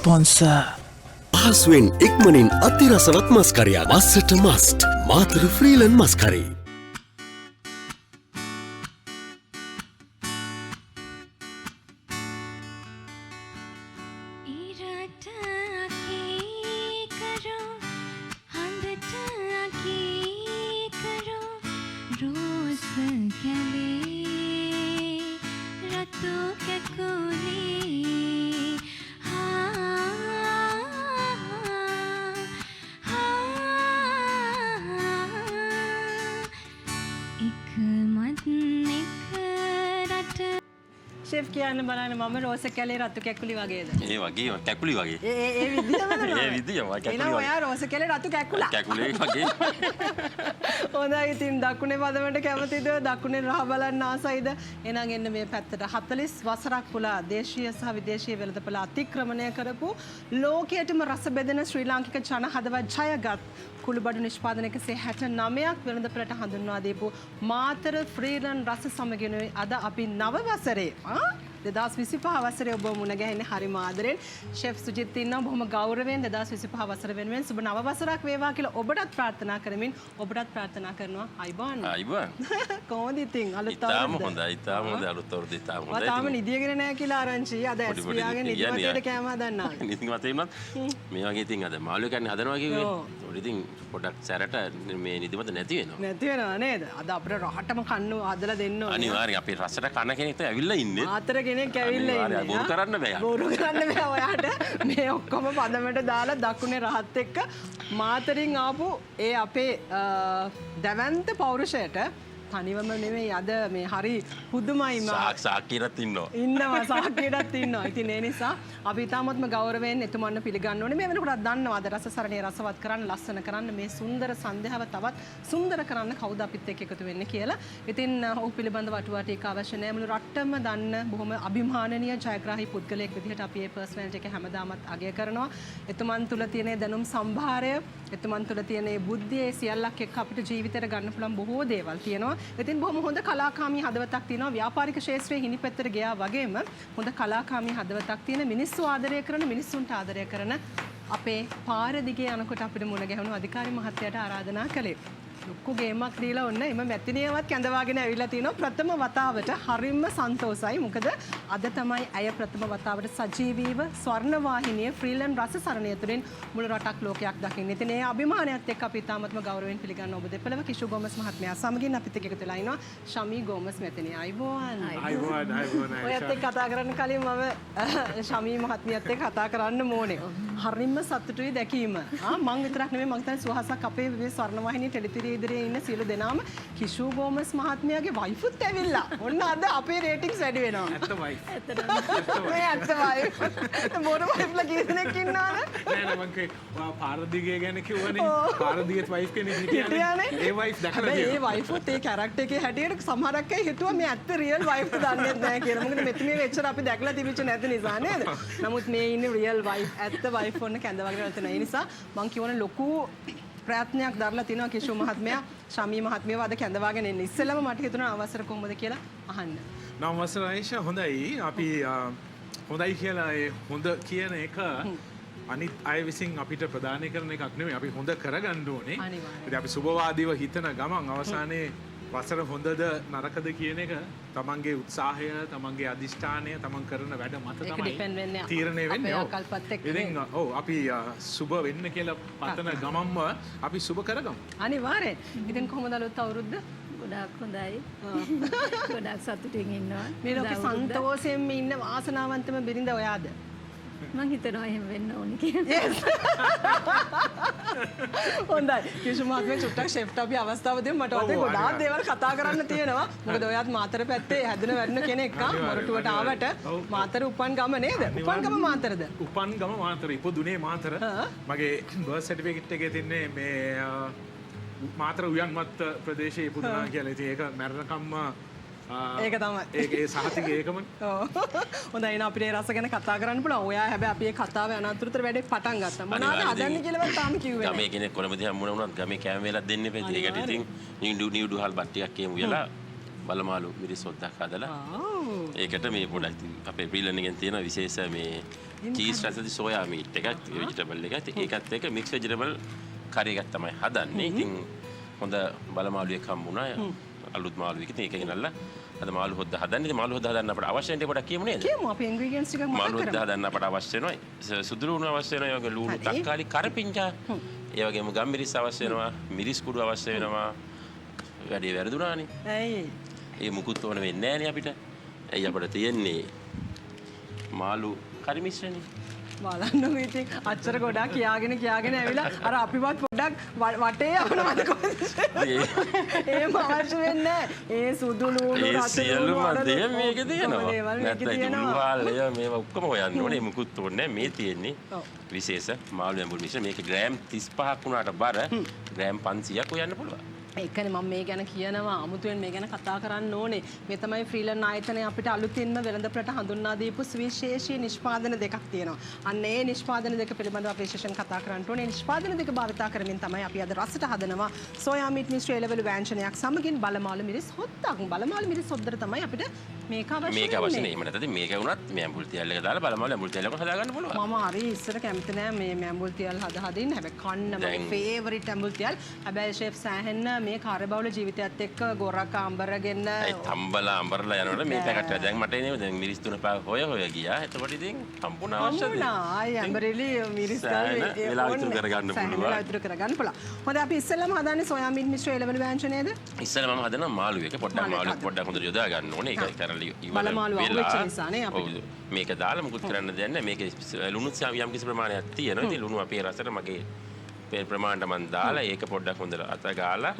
Sponsor. පහසුවෙන් ඉක්මනින් අතිරසවත් මස්කරයක් වස්සට must Matara ෆ්‍රීලන් මස්කරේ. Chef කියන්න බලන්න මම රෝස කැලේ රතු කැකුලි වගේද? ඒ වගේ කැකුලි වගේ. ඒ විදියමද? ඒ විදියම කැකුලි එනවා වගේ. ඔයා රෝස කැලේ රතු කැකුලා. කැකුලේ වගේ. හොඳයි ඉතින් දකුණේ පදමට කැමතිද? දකුණේ රහ බලන්න ආසයිද? එහෙනම් එන්න මේ පැත්තට 40 වසරක් පුලා දේශීය සහ විදේශීය වෙළඳපොළ අතික්‍රමණය කරපු ලෝකයටම රස බෙදෙන ශ්‍රී ලාංකික ජන හදවත් ජයගත් කුළුබඩු නිෂ්පාදන 169ක් වෙළඳපොළට හඳුන්වා දීපු මාතර ෆ්‍රීලන් රස සමගිනුයි අද අපි නව වසරේ 2025 වසරේ ඔබ මුණ ගැහෙන්නේ හරිම ආදරෙන් ෂෙෆ් සුජිත් ඉන්නවා බොහොම ගෞරවයෙන් 2025 වසර වෙනුවෙන් සුබ නව වසරක් වේවා කියලා ඔබටත් ප්‍රාර්ථනා කරමින් ඔබටත් ප්‍රාර්ථනා කරනවා අයිබෝන් අයිබෝන් කොහොමද ඉතින් අලුත් ඉතාලම හොඳයි ඉතාලම හොඳයි අලුත් අවුරුද්ද ඉතාලම හොඳයි තාම නිදියගෙන නැහැ කියලා ආරංචි අද ඇස් පියාගෙන නිදිමතේට කෑම හදන්නා නිදිමතේ වුණත් මේ වගේ ඉතින් අද මාළුව කන්නේ හදනවා කිව්වේ උඩ ඉතින් පොඩක් සැරට මේ නිදිමත නැති වෙනවා නේද අද අපිට රහටම කන්න හදලා දෙන්න ඕනේ අනිවාර්යෙන් අපි රසට කන කෙනෙක් තමයි ඇවිල්ලා ඉන්නේ ආතර කෙනෙක් ඇවිල්ලා ඉන්නේ බොරු කරන්න බෑ බොරු කරන්න බෑ ඔයාට මේ ඔක්කොම පදමට දාලා දකුණේ රහත් එක්ක මාතරින් ආපු ඒ අපේ දැවැන්ත පෞරුෂයට තනිවම නෙමෙයි අද මේ හරි පුදුමයි සාක්කියටත් ඉන්නවා සාක්කියටත් ඉන්නවා. ඉතින් ඒ නිසා අපි තාමත්ම ගෞරවයෙන් එතුමන්ව පිළිගන්න ඕනේ. මේ වෙනකොට දන්නවා අද රසසරණේ රසවත් කරන්න ලස්සන කරන්න මේ සුන්දර සන්ධ්‍යාව තවත් සුන්දර කරන්න කවුද අපිත් එක්ක එකතු වෙන්නේ කියලා. ඉතින් ඔහු පිළිබඳව අටුවාටියක අවශ්‍ය නැහැ. මුළු රටම දන්න බොහොම අභිමානනීය ජයග්‍රාහී පුද්ගලයෙක් විදිහට අපි මේ පර්සනැලිටි එක හැමදාමත් අගය කරනවා. එතුමන් තුල තියෙන දැනුම් සම්භාරය, එතුමන් තුල තියෙන බුද්ධිය සියල්ලක් එක්ක අපිට ජීවිතේට ගන්න පුළුවන් බොහෝ දේවල් තියෙනවා. ඉතින් බොහොම හොඳ කලාකාමී හදවතක් තියෙනවා ව්‍යාපාරික ශාස්ත්‍රයේ හිණිපැත්තට ගියා වගේම හොඳ කලාකාමී හදවතක් තියෙන මිනිස්සු ආදරය කරන මිනිස්සුන්ට ආදරය කරන අපේ පාර දිගේ යනකොට අපිට මුණ ගැහුණු අධිකාරී මහත්තයාට ආරාධනා කළේ ලොකු ගේමක් දීලා ඔන්න එම මැතිනියවත් කැඳවාගෙන ඇවිල්ලා තිනවා ප්‍රථම වතාවට හරිම සන්තෝසයි මොකද අද තමයි ඇය ප්‍රථම වතාවට සජීවීව ස්වර්ණවාහිනිය ෆ්‍රීලන් රස සරණිය තුලින් මුළු රටක් ලෝකයක් දකින්න. ඉතින් ඒ අභිමානයත් එක්ක අපි තාමත්ම ගෞරවයෙන් පිළිගන්න ඔබ දෙපළව කිෂු ගෝමස් මහත්මයා සමගින් අපිත් එක්ක එකතු වෙලා ඉනවා ශමී ගෝමස් මැතිනිය. අයිබෝන්. ඔයත් එක්ක කතා කරන්න කලින් මම ශමී මහත්මියත් එක්ක කතා කරන්න ඕනේ. හරිම සතුටුයි දැකීම. මම විතරක් නෙමෙයි මම හිතන්නේ සුහසක් අපේ මේ ස්වර්ණවාහිනිය ටෙලිපිරිය ඉදිරියේ ඉන්න සියලු දෙනාම කිෂු ගෝමස් මහත්මයාගේ වයිෆුත් ඇවිල්ලා. ඔන්න අද අපේ රේටින්ග්ස් වැඩි වෙනවා. ඇත්ත වයිෆ්. මේ ඇත්ත වයිෆ්. මොන වයිෆ්ලා කීදෙනෙක් ඉන්නවද? නෑ නෑ මම පාරදිගේ ගැන කිව්වනේ. පාරදිගේත් වයිෆ් කෙනෙක් හිටියානේ. ඒ වයිෆ් දැකලා තියෙනවා. ඒ වයිෆුත් ඒ කැරක්ටර් එකේ හැටියට සමහරක් අය හිතුවා මේ ඇත්ත රියල් වයිෆ්ද දන්නේ නැහැ කියලා. මොකද මෙතන මේ වෙච්චර අපි දැකලා තිබිච්ච නැති නිසා නේද? නමුත් මේ ඉන්නේ රියල් වයිෆ් ඇත්ත වයිෆ් ඔන්න කැඳවගෙන නැතන. ඒ නිසා මම කියවන ලොකු ප්‍රයත්නයක් දරලා තිනවා කිෂු මහත්මයා ශමී මහත්මියව අද කැඳවාගෙන එන්න. ඉස්සෙල්ලාම මට හිතුණා අවසර කොහොමද කියලා අහන්න. නමස්කාර ආයිෂා හොඳයි. අපි හොඳයි කියලා ඒ හොඳ කියන එක අනිත් අය විසින් අපිට ප්‍රදානය කරන එකක් නෙමෙයි. අපි හොඳ කරගන්න ඕනේ. ඉතින් අපි සුබවාදීව හිතන ගමන් අවසානයේ වසර හොඳද නරකද කියන එක තමන්ගේ උත්සාහය, තමන්ගේ අදිෂ්ඨානය, තමන් කරන වැඩ මත තමයි තීරණය වෙන්නේ. ඉතින් ඔව් අපි සුබ වෙන්න කියලා පතන ගමන්ම අපි සුබ කරගමු. අනිවාර්යෙන්. ඉතින් කොහොමද අලුත් අවුරුද්ද? ගොඩාක් හොඳයි. ගොඩාක් සතුටින් ඉන්නවා. මේ ලෝකේ සන්තෝෂයෙන් ඉන්න වාසනාවන්තම බිරිඳ ඔයාද? මං හිතනවා එහෙම වෙන්න ඕනි කියලා. හොඳයි. කිෂු මහත්මිය චුට්ටක් ෂෙෆ්ට අපි අවස්ථාව දෙමු. මට ඔතේ ගොඩාක් දේවල් කතා කරන්න තියෙනවා. මොකද ඔයාත් මාතර පැත්තේ හැදෙන වැඩන කෙනෙක් මොරටුවට ආවට මාතර උපන් ගම නේද? උපන් ගම මාතරද? උපන් ගම මාතර. ඉපදුනේ මාතර. මගේ බර්ත් සර්ටිෆිකේට් එකේ තින්නේ මේ මාතර උයන්මත් ප්‍රදේශයේ ඉපදුනා කියලා. ඉතින් ඒක මරණකම්ම ඒක තමයි. ඒ සහතිකය ඒකම. ඔව්. හොඳයි නේ අපිට රස ගැන කතා කරන්න පුළුවන්. ඔයා හැබැයි අපි මේ කතාවේ අනතුරුතර වැඩේ පටන් ගත්තා. මොනවද හදන්නේ කියලාවත් තාම කිව්වේ නැහැ. ගමේ කෙනෙක් කොළඹදී හම්බුණා වුණත් ගමේ කෑම වේලක් දෙන්න එපා. ඒකට ඉතින් නියුඩු හල් බට්ටියක් කියමු කියලා බලමාලු මිරිස් හොද්දක් හදලා ඒකට මේ පොඩක් අපේ බ්‍රීලන් එකෙන් තියෙන විශේෂ මේ චීස් රසති සෝයා මීට් එකක් වෙජිටබල් එකක් ඒකත් එක්ක මික්ස් වෙජිටබල් කරි එකක් තමයි හදන්නේ. ඉතින් හොඳ බලමාලුවෙක් හම්බුණා. අලුත් මාළුවෙක්. ඉතින් ඒක ගෙනල්ලා අද මාළු හොද්ද හදන්නේ. ඉතින් මාළු හොද්ද හදන්න අපට අවශ්‍ය නැහැ පොඩක් කියමු නේද? කියමු අපි ඉන්ග්‍රීඩියන්ට්ස් ටික මතක් මාළු හොද්ද කරමු. හදන්න අපට අවශ්‍ය වෙනවා. සුදු ලුණු අවශ්‍ය වෙනවා. ඒ වගේ ලුණු තක්කාලි කරපිංචා. ඒ වගේම ගම්මිරිස් අවශ්‍ය වෙනවා. මිරිස් කුඩු අවශ්‍ය වෙනවා. වැඩි වැරදුනානේ. ඇයි? ඒ මුකුත් ඕන වෙන්නේ නැහැ නේ අපිට. ඇයි අපිට තියෙන්නේ මාළු කරි මිශ්‍රණේ. බලන්නකො ඉතින් අච්චර ගොඩක් කියාගෙන ඇවිල්ලා අර අපිවත් පොඩ්ඩක් වටේ යවනවද කොහෙද? ඒම අවශ්‍ය වෙන්නේ නැහැ. ඒ සුදු ලුණු ඒ රස සියලුම ලුණු දේ මේකේ තියෙනවා. මේකේ නැත්නම් තියෙනවා. උළුවාලය මේවා ඔක්කොම හොයන්න ඕනේ. මුකුත් ඕනේ නැහැ. මේ තියෙන්නේ ඔව්. විශේෂ මාළු ඇඹුල් මිශ්‍රණය. මේක ග්‍රෑම් 35ක් වුණාට බර ග්‍රෑම් 500ක් හොයන්න පුළුවන්. ඒකනේ මම මේ ගැන කියනවා අමුතුවෙන් මේ ගැන කතා කරන්න ඕනේ. මේ තමයි ෆ්‍රීලන් ආයතනය අපිට අලුතින්ම වෙළඳපළට හඳුන්වා දීපු සුවිශේෂී නිෂ්පාදන දෙකක් තියෙනවා. අන්න ඒ නිෂ්පාදන දෙක පිළිබඳව අපි විශේෂයෙන් කතා කරන්න ඕනේ. නිෂ්පාදන දෙක භාවිතා කරමින් තමයි අපි අද රසට හදනවා සෝයා මීට් මිශ්‍ර එළවලු ව්‍යංජනයක් සමගින් බලමාළු මිරිස් හොද්දක්. බලමාළු මිරිස් හොද්දට තමයි අපිට මේක අවශ්‍ය මේක අවශ්‍ය නේ. එහෙම නැත්නම් මේක වුණත් මේ ඇඹුල් තියල් එක දාලා බලමාළු ඇඹුල් තියල් එක හදා ගන්න පුළුවන්. මම හරි ඉස්සර කැමති නෑ මේ ඇඹුල් තියල් හදින්න. හැබැයි කන්න මගේ ෆේවරිට් ඇඹුල් තියල්. හැබැයි ෂෙෆ් සෑහෙන්න මේ කාර්යබහුල ජීවිතයත් එක්ක ගොරක් අඹරගෙන ඒ තම්බලා අඹරලා යනකොට මේ පැකට් එක දැන් මට එන්නේ දැන් මිරිස් තුන පාව හොය ගියා. එතකොට ඉතින් සම්පූර්ණ අවශ්‍යද? ආයි ඇඹරිලි මිරිස් වෙලා විතර කරගන්න පුළුවන්. වෙලා විතර කරගන්න පුළුවන්. හොඳයි අපි ඉස්සෙල්ලාම හදන්නේ සෝයා මීට් මිශ්‍ර එළවලු ව්‍යංජනයේද? ඉස්සෙල්ලා මම හදනවා මාළු එක පොඩ්ඩක් හොඳට යොදා ගන්න ඕනේ. ඒක කරලා බලමාළු අහුවෙච්ච නිසානේ අපිට. මේක දාලා මුකුත් කරන්න දෙයක් නැහැ. මේකේ ලුණු යම් කිසි ප්‍රමාණයක් තියෙනවා. ඉතින් ලුණු අපේ රසට මගේ ප්‍රමාණයට මම දාලා ඒක පොඩ්ඩක් හොඳට අත ගාලා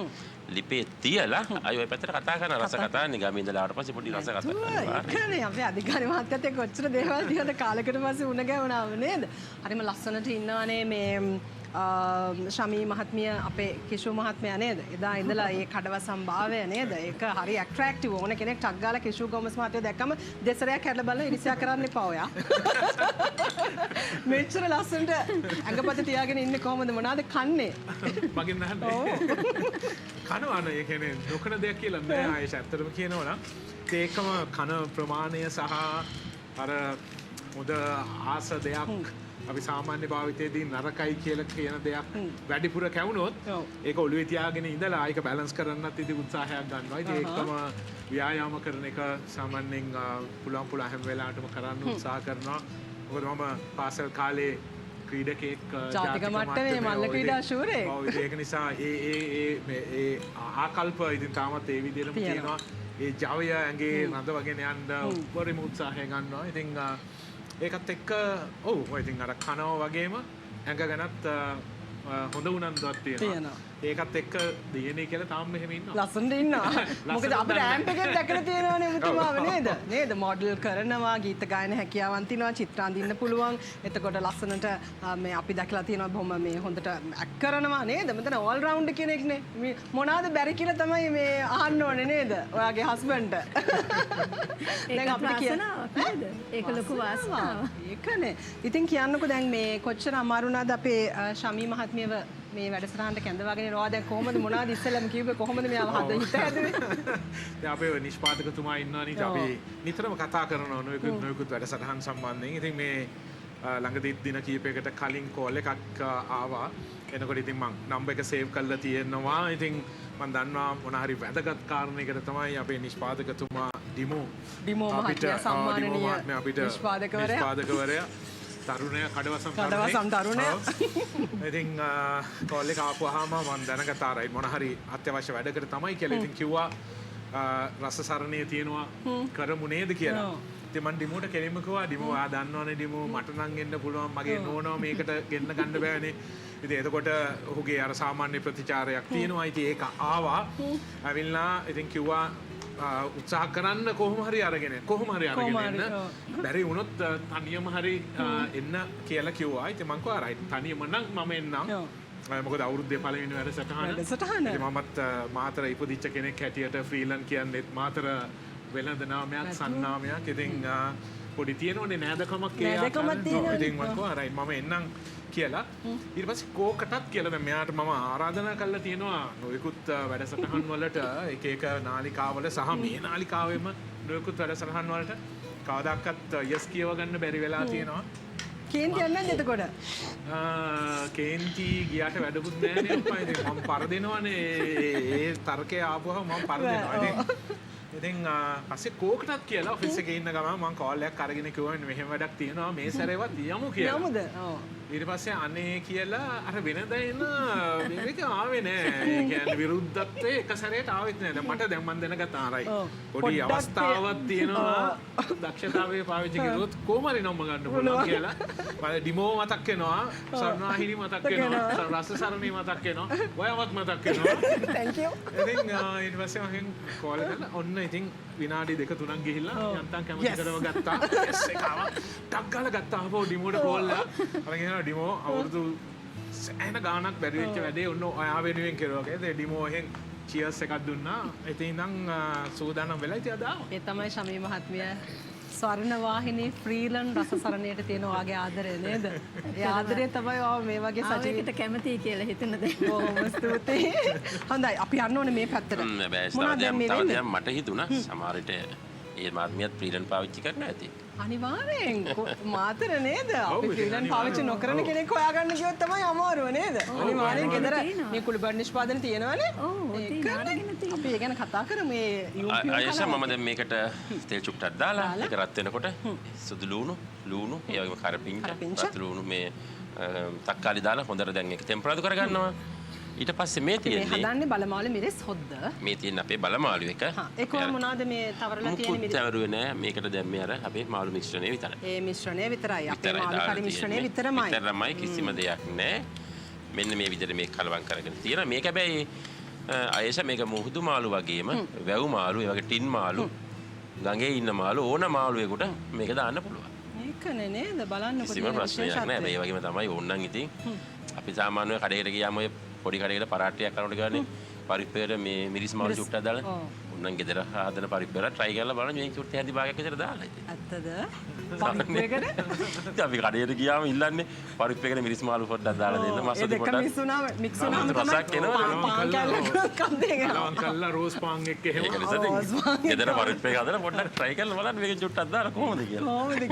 ලිපේ තියලා අය ඔය පැත්තට කතා කරන රස කතා නිගම ඉඳලා ආවට පස්සේ පොඩි රස කතා කරනවා. ඒකනේ අපි අධිකාරි මහත්තයත් එක්ක කොච්චර දේවල් දිහාද කාලෙකට පස්සේ උණ ගැවුණාම නේද? හරිම ලස්සනට ඉන්නවනේ මේ ශමී මහත්මිය අපේ කිෂු මහත්මයා නේද? එදා ඉඳලා ඒ කඩවසම් භාවය නේද? ඒක හරි ඇට්‍රැක්ටිව්. ඕන කෙනෙක් ටක් ගාලා කිෂු ගොමස් මහත්තයෝ දැක්කම දෙසරයක් හැරලා බලලා ඉරිසියා කරන්න එපා ඔයා. මෙච්චර ලස්සනට ඇඟපත තියාගෙන ඉන්නේ කොහමද මොනවාද කන්නේ? මගෙන් අහන්නේ. කනවා නේ කියන්නේ නොකන දෙයක් කියලා නෑ ආයෙත් ඇත්තටම කියනවා නම් ඒකම කන ප්‍රමාණය සහ අර හොඳ ආස දෙයක් අපි සාමාන්‍ය භාවිතයේදී නරකයි කියලා කියන දෙයක් වැඩිපුර කැවුනොත් ඒක ඔළුවේ තියාගෙන ඉඳලා ඒක බැලන්ස් කරන්නත් ඉතින් උත්සාහයක් ගන්නවා. ඉතින් ඒකම ව්‍යායාම කරන එක සාමාන්‍යයෙන් පුළුවන් හැම වෙලාවටම කරන්න උත්සාහ කරනවා. මොකද මම පාසල් කාලේ ක්‍රීඩකෙක් ජාතික මට්ටමේ මල්ල ක්‍රීඩා ශූරයෙක්. ඔව් ඒක නිසා ඒ ආකල්ප ඉතින් තාමත් ඒ විදිහටම තියෙනවා. ඒ ජවය ඇඟේ රඳවගෙන යන්න උපරිම උත්සාහය ගන්නවා. ඉතින් ඒකත් එක්ක ඔව් ඔය ඉතින් අර කනවා වගේම ඇඟ ගැනත් හොඳ උනන්දුවක් තියෙනවා. ඒකත් එක්ක DNA කියලා තාම මෙහෙම ඉන්නවා. ලස්සනට ඉන්නවා. මොකද අපිට රෑම්ප් එකෙන් දැකලා තියෙනවනේ මුතුමාව නේද? නේද? මොඩල් කරනවා, ගීත ගායන හැකියාවන් තියෙනවා, චිත්‍ර අඳින්න පුළුවන්. එතකොට ලස්සනට මේ අපි දැකලා තියෙනවා බොහොම මේ හොඳට ඇක්ට් කරනවා නේද? මෙතන ඕල් රවුන්ඩ් කෙනෙක්නේ. මේ මොනවාද බැරි කියලා තමයි මේ අහන්න ඕනේ නේද? ඔයාගේ හස්බන්ඩ්ට. දැන් අපිට කියනවා නේද? ඒක ලොකු වාසනාවක්. ඒකනේ. ඉතින් කියන්නකෝ දැන් මේ කොච්චර අමාරුණාද අපේ ශමී මහත්මියව මේ වැඩසටහනට කැඳවාගෙන එනවා. දැන් කොහොමද මොනවද ඉස්සෙල්ලාම කිව්වේ කොහොමද මෙයාව හද හිත හැදුවේ? දැන් අපේ නිෂ්පාදකතුමා ඉන්නවා නේද? අපි නිතරම කතා කරනවා නොයෙකුත් වැඩසටහන් සම්බන්ධයෙන්. ඉතින් මේ ළඟදී දින කීපයකට කලින් කෝල් එකක් ආවා. එනකොට ඉතින් මම නම්බර් එක සේව් කරලා තියෙනවා. ඉතින් මම දන්නවා මොන හරි වැදගත් කාරණයකට තමයි අපේ නිෂ්පාදකතුමා ඩිමෝ මහත්මයා සම්මානනීය නිෂ්පාදකවරයා තරුණය කඩවසම් තරුණය. ඉතින් කෝල් එක ආපුවාම මම දැනගත්තා රයිට් මොන හරි අත්‍යවශ්‍ය වැඩකට තමයි කියලා. ඉතින් කිව්වා රස සරණිය තියෙනවා කරමු නේද කියලා. ඉතින් මම ඩිමෝට කෙලින්ම කිව්වා ඩිමෝ ආ දන්නවනේ ඩිමෝ මට නම් එන්න පුළුවන් මගේ නෝනෝ මේකට ගෙන්න ගන්න බෑනේ. ඉතින් එතකොට ඔහුගේ අර සාමාන්‍ය ප්‍රතිචාරයක් තියෙනවා. ඉතින් ඒක ආවා. ඇවිල්ලා ඉතින් කිව්වා උත්සාහ කරන්න කොහොම හරි අරගෙන එන්න බැරි වුණොත් තනියම හරි එන්න කියලා කිව්වා. ඉතින් මං කිව්වා රයිට් තනියම නම් මම එන්නම්. මොකද අවුරුද්දේ පළවෙනි වැඩසටහන. මමත් මාතර ඉපදිච්ච කෙනෙක් හැටියට ෆ්‍රීලන් කියන්නේත් මාතර වෙළඳ නාමයක් සන්නාමයක්. ඉතින් පොඩි තියෙනවනේ නෑදකමක් ඒ ආකාරයෙන්. ඉතින් මං කිව්වා රයිට් මම එන්නම් කියලා ඊට පස්සේ කෝකටත් කියලා දැන් මෙයාට මම ආරාධනා කරලා තියෙනවා නොයෙකුත් වැඩසටහන් වලට එක එක නාලිකාවල සහ මේ නාලිකාවෙම නොයෙකුත් වැඩසටහන් වලට කවදාකවත් යස් කියව ගන්න බැරි වෙලා තියෙනවා කේන්ති යන්නේ නැද්ද එතකොට? කේන්ති ගියාට වැඩකුත් නැහැ නේ අප්පා. ඉතින් මම පරදිනවනේ ඒ තර්කය ආපුවම මම පරදිනවා. ඉතින් පස්සේ කෝකටත් කියලා ඔෆිස් එකේ ඉන්න ගමන් මම කෝල් එකක් අරගෙන කිව්වා මෙහෙම වැඩක් තියෙනවා මේ සැරේවත් යමු කියලා. යමුද? ඔව්. ඊට පස්සේ අනේ කියලා අර වෙනදා එන මේක ආවේ නෑ. ඒ කියන්නේ විරුද්ධත්වයේ එක සැරේට ආවෙත් නෑ. දැන් මට දැන් මම දැනගත්තා ආරයි. පොඩි අවස්ථාවක් තියෙනවා. දක්ෂතාවයේ පාවිච්චි කරුවොත් කොහොමරි නම්ම ගන්න පුළුවන් කියලා. මම ඩිමෝ මතක් වෙනවා. සර්ණාහිනි මතක් වෙනවා. රසසරණී මතක් වෙනවා. ඔයවත් මතක් වෙනවා. thank you. ඉතින් ඊට පස්සේ මම කෝල් කරලා ඔන්න ඉතින් විනාඩි 2-3ක් ගිහිල්ලා යන්තම් කැමති කරව ගත්තා. yes එක ආවා. ටක් ගාලා ගත්තා. අපෝ ඩිමෝට කෝල් එකක්. ඩිමෝ අවුරුදු සෑහෙන ගාණක් බැරි වෙච්ච වැඩේ ඔන්න ඔයා වෙනුවෙන් කෙරුවා කියලා. ඩිමෝ එහෙන් චියර්ස් එකක් දුන්නා. ඉතින් ඉඳන් සූදානම් වෙලා ඉතින් අද ආවා. ඒ තමයි ශමී මහත්මිය ස්වර්ණ වාහිනී ෆ්‍රීලන් රසසරණයට තියෙන ඔයාගේ ආදරය නේද? ඒ ආදරය තමයි ඔයා මේ වගේ සජීවිත කැමතියි කියලා හිතන දේ. බොහොම ස්තුතියි. හොඳයි අපි යන්න ඕනේ මේ පැත්තට. මොනවද දැන් මට හිතුණා සමහර විට ඒ මාත්මියත් ෆ්‍රීලන් පාවිච්චි කරන්න ඇති. අනිවාර්යෙන් මාතර නේද? අපි ෆ්‍රීලන් පාවිච්චි නොකරන කෙනෙක් හොයාගන්න ගියොත් තමයි අමාරුව නේද? අනිවාර්යෙන් ගෙදර මේ කුළුබඩ නිෂ්පාදන තියෙනවනේ. අපි ඒ ගැන කතා කරමු මේ YouTube අයස මම දැන් මේකට තෙල් චුට්ටක් දාලා ඒක රත් වෙනකොට සුදු ලුණු ඒ වගේම කරපිංච රත් ලුණු මේ තක්කාලි දාලා හොඳට දැන් ඒක ටෙම්පරාදු කරගන්නවා. ඊට පස්සේ මේ තියෙන්නේ හදන්නේ බලමාළු මිරිස් හොද්ද. මේ තියෙන අපේ බලමාළු එක. ඒක මොනවාද මේ තවරලා තියෙන මිරිස්? මුකුත් තවරුවේ නෑ. මේකට දැන් මේ අර අපේ මාළු මිශ්‍රණය විතරයි. ඒ මිශ්‍රණය විතරයි. අපේ මාළු කරි මිශ්‍රණය විතරමයි. විතරමයි කිසිම දෙයක් නෑ. මෙන්න මේ විදිහට මේක කලවම් කරගෙන තියෙනවා. මේක හැබැයි අයස මේක මුහුදු මාළු වගේම වැව් මාළු, ඒ වගේ ටින් මාළු, ගඟේ ඉන්න මාළු ඕන මාළුවෙකුට මේක දාන්න පුළුවන්. මේකනේ නේද බලන්නකො කිසිම ප්‍රශ්නයක් නෑ. මේ වගේම තමයි ඕනනම් ඉතින් අපි සාමාන්‍යයෙන් කඩේකට ගියාම ඔය පොඩි කඩේකට පරාට්ටයක් කරනකොට ගන්නේ පරිප්පේට මේ මිරිස් මාළු චුට්ටක් දාලා උන්නම් ගෙදර හදන පරිප්පේට try කරලා බලන්න මේ චුට්ටේ හැදි භාගයක් විතර දාලා ඉතින් ඇත්තද පරිප්පේකට අපි කඩේට ගියාම ඉල්ලන්නේ පරිප්පේකට මිරිස් මාළු පොඩ්ඩක් දාලා දෙන්න මස් වලට පොඩ්ඩක් මික්ස් වුණාම රසක් එනවා පාන් කෑල්ලක් කන්දේ ලවන් කල්ලා රෝස් පාන් එක්ක එහෙම ඒක නිසා ඉතින් ගෙදර පරිප්පේ හදලා පොඩ්ඩක් try කරලා බලන්න මේක චුට්ටක් දාලා කොහොමද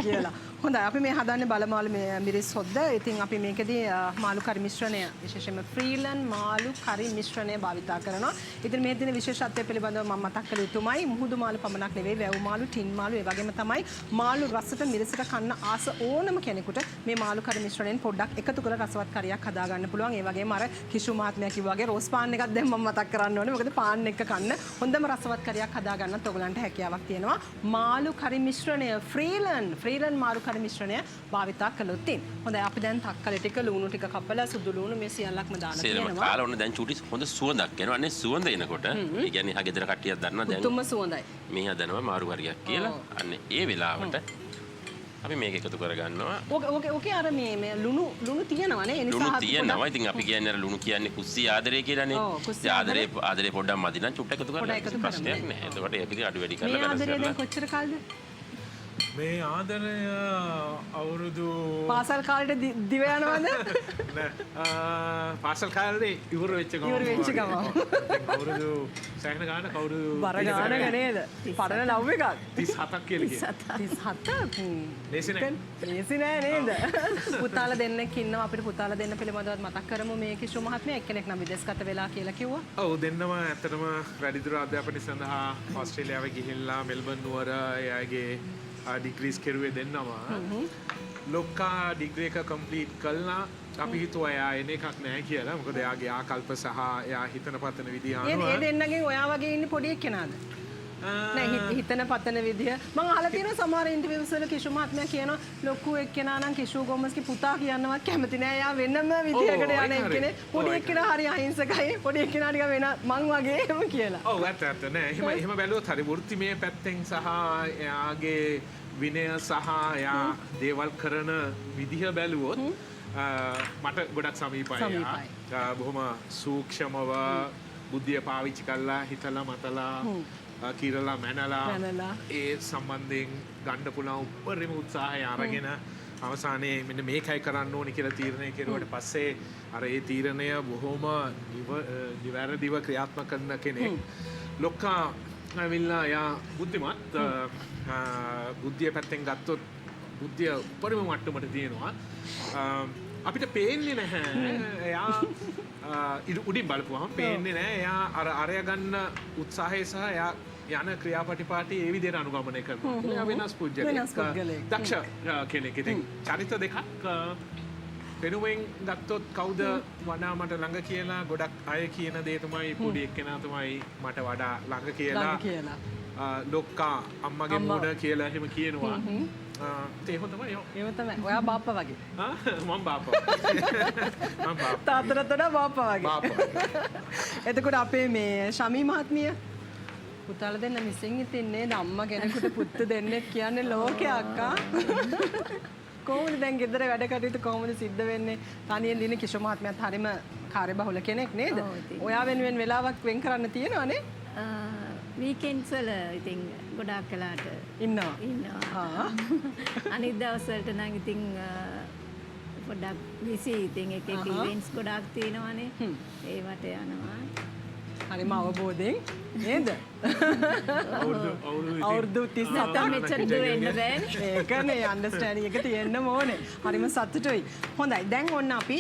කියලා හොඳයි අපි මේ හදන්නේ බලමාළු මිරිස් හොද්ද. ඉතින් අපි මේකදී මාළු කරි මිශ්‍රණය විශේෂයෙන්ම ෆ්‍රීලන් මාළු කරි මිශ්‍රණය භාවිතා කරනවා. ඉතින් මේ දින විශේෂත්වය පිළිබඳව මම මතක් කළ යුතුමයි. මුහුදු මාළු පමණක් නෙවෙයි වැව් මාළු, ටින් මාළු ඒ වගේම තමයි මාළු රසට මිරිසට කන්න ආස ඕනම කෙනෙකුට මේ මාළු කරි මිශ්‍රණයෙන් පොඩ්ඩක් එකතු කරලා රසවත් කරියක් හදා ගන්න පුළුවන්. ඒ වගේම අර කිෂු මහත්මයා කිව්වා වගේ රෝස් පාන් එකක් දැන් මම මතක් කරන්න ඕනේ. මොකද පාන් එක කන්න හොඳම රසවත් කරියක් හදා ගන්නත් ඔයගලන්ට හැකියාවක් තියෙනවා. මාළු කරි මිශ්‍රණය ෆ්‍රීලන් මාළු කරි මිශ්‍රණය භාවිතා කළොත් තියෙනවා. හොඳයි අපි දැන් තක්කලි ටික ලුණු ටික කපලා සුදු ලුණු මේ සියල්ලක්ම දාලා තියෙනවා. සේරම කාලා ඔන්න දැන් චූටි හොඳ සුවඳක් එනවා. අනේ සුවඳ එනකොට ඒ කියන්නේ හා ගෙදර කට්ටියක් දන්නා දැන් උතුම්ම සුවඳයි. මේ හදනවා මාරු හරියක් කියලා. අන්නේ ඒ වෙලාවට අපි මේක එකතු කරගන්නවා. ඕකේ අර මේ ලුණු තියෙනවනේ. ඒ නිසා ලුණු තියෙනවා. ඉතින් අපි කියන්නේ අර ලුණු කියන්නේ කුස්සි ආදරය කියලානේ. ආදරේ පොඩ්ඩක් මදි නම් චුට්ටක් එකතු කරලා ප්‍රශ්නයක් නැහැ. එතකොට ඒක ඉතින් අඩු වැඩි කරලා මේ ආදරේ දැන් කොච්චර කාලෙද? මේ ආදරය අවුරුදු පාසල් කාලේට දිව යනවද? පාසල් කාලේ ඉවර වෙච්ච ගමන් අවුරුදු සෑහෙන ගානක් අවුරුදු බර ගානක නේද? පරණ ලව් එකක් 37ක් කියලා කියනවා. 37ක් ලේසි නෑ. ලේසි නෑ නේද? පුතාලා දෙන්නෙක් ඉන්නවා අපිට පුතාලා දෙන්න පිළිබඳව මතක් කරමු මේ කිෂු මහත්මයා එක්කෙනෙක් නම් විදේශගත වෙලා කියලා කිව්වා. ඔව් දෙන්නම ඇත්තටම වැඩිදුර අධ්‍යාපනය සඳහා ඕස්ට්‍රේලියාවේ ගිහිල්ලා මෙල්බන් නුවර එයාගේ ඩිග්‍රීස් කෙරුවේ දෙන්නම ලොක්කා ඩිග්‍රී එක කම්ප්ලීට් කළා. අපි හිතුවා එයා එන එකක් නෑ කියලා. මොකද එයාගේ ආකල්ප සහ එයා හිතන පතන විදිය අනුව ඒ දෙන්නගෙන් ඔයා වගේ ඉන්නේ පොඩි එක්කෙනාද? නෑ හිතන පතන විදිය මම අහලා තියෙනවා සමහර ඉන්ටර්විව්ස් වල කිෂු මහත්මයා කියනවා ලොකු එක්කෙනා නම් කිෂු ගොමස්ගේ පුතා කියනවත් කැමති නෑ. එයා වෙනම විදියකට යන එක්කෙනේ. පොඩි එක්කෙනා හරි අහිංසකයි. පොඩි එක්කෙනා ටික වෙන මං වගේ එහෙම කියලා. ඔව් ඇත්ත නෑ. එහෙම බැලුවොත් හරි වෘත්තිමය පැත්තෙන් සහ එයාගේ විනය සහ එයා දේවල් කරන විදිහ බැලුවොත් මට ගොඩක් සමීපයි. බොහොම සූක්ෂමව බුද්ධිය පාවිච්චි කරලා හිතලා මතලා කිරලා මැනලා ඒ සම්බන්ධයෙන් ගන්න පුළුවන් උපරිම උත්සාහය අරගෙන අවසානයේ මෙන්න මේකයි කරන්න ඕනේ කියලා තීරණය කෙරුවට පස්සේ අර ඒ තීරණය බොහොම නිවැරදිව ක්‍රියාත්මක කරන කෙනෙක් ලොක්කා ඇවිල්ලා එයා බුද්ධිමත් බුද්ධිය පැත්තෙන් ගත්තොත් බුද්ධිය උපරිම මට්ටමට තියෙනවා අපිට පේන්නේ නැහැ එයා උඩින් බලපුවහම පේන්නේ නැහැ එයා අර අරය ගන්න උත්සාහය සහ එයා යන ක්‍රියාපටිපාටි ඒ විදිහට අනුගමනය කරනවා. එයා වෙනස් පුද්ගලෙක්. දක්ෂ කෙනෙක්. ඉතින් චරිත දෙකක් වෙනුවෙන් ගත්තොත් කවුද වඩා මට ළඟ කියලා ගොඩක් අය කියන දේ තමයි පොඩි එක්කෙනා තමයි මට වඩා ළඟ කියලා. ලොක්කා අම්මගේ මෝඩ කියලා එහෙම කියනවා. ඒහො තමයි ඒව තමයි. ඔයා බාප්පා වගේ. මම බාප්පා. මම බාප්පා. තාත්තට වඩා බාප්පා වගේ. බාප්පා. එතකොට අපේ මේ ශමී මහත්මිය පුතාලා දෙන්න මිසින් ඉතින්නේ අම්මා කෙනෙකුට පුත්තු දෙන්නෙක් කියන්නේ ලෝකේ අක්කා. කොහොමද දැන් ගෙදර වැඩ කටයුතු කොහොමද සිද්ධ වෙන්නේ? තනියෙන් දින කිෂෝ මහත්මයාත් හරිම කාර්යබහුල කෙනෙක් නේද? ඔයා වෙනුවෙන් වෙලාවක් වෙන් කරන්න තියෙනවනේ? වීකෙන්ඩ්ස් වල ඉතින් ගොඩාක් කලාට ඉන්නවා. අනිත් දවස් වලට නම් ඉතින් ගොඩක් බිසි ඉතින් එක ඉවෙන්ට්ස් ගොඩාක් තියෙනවානේ. ඒවට යනවා. හරිම අවබෝධයෙන් නේද? අවුරුදු 37 මෙච්චර දුර එන්න බෑනේ. ඒකනේ අන්ඩර්ස්ටෑන්ඩින් එක තියෙන්න ඕනේ. හරිම සතුටුයි. හොඳයි. දැන් ඔන්න අපි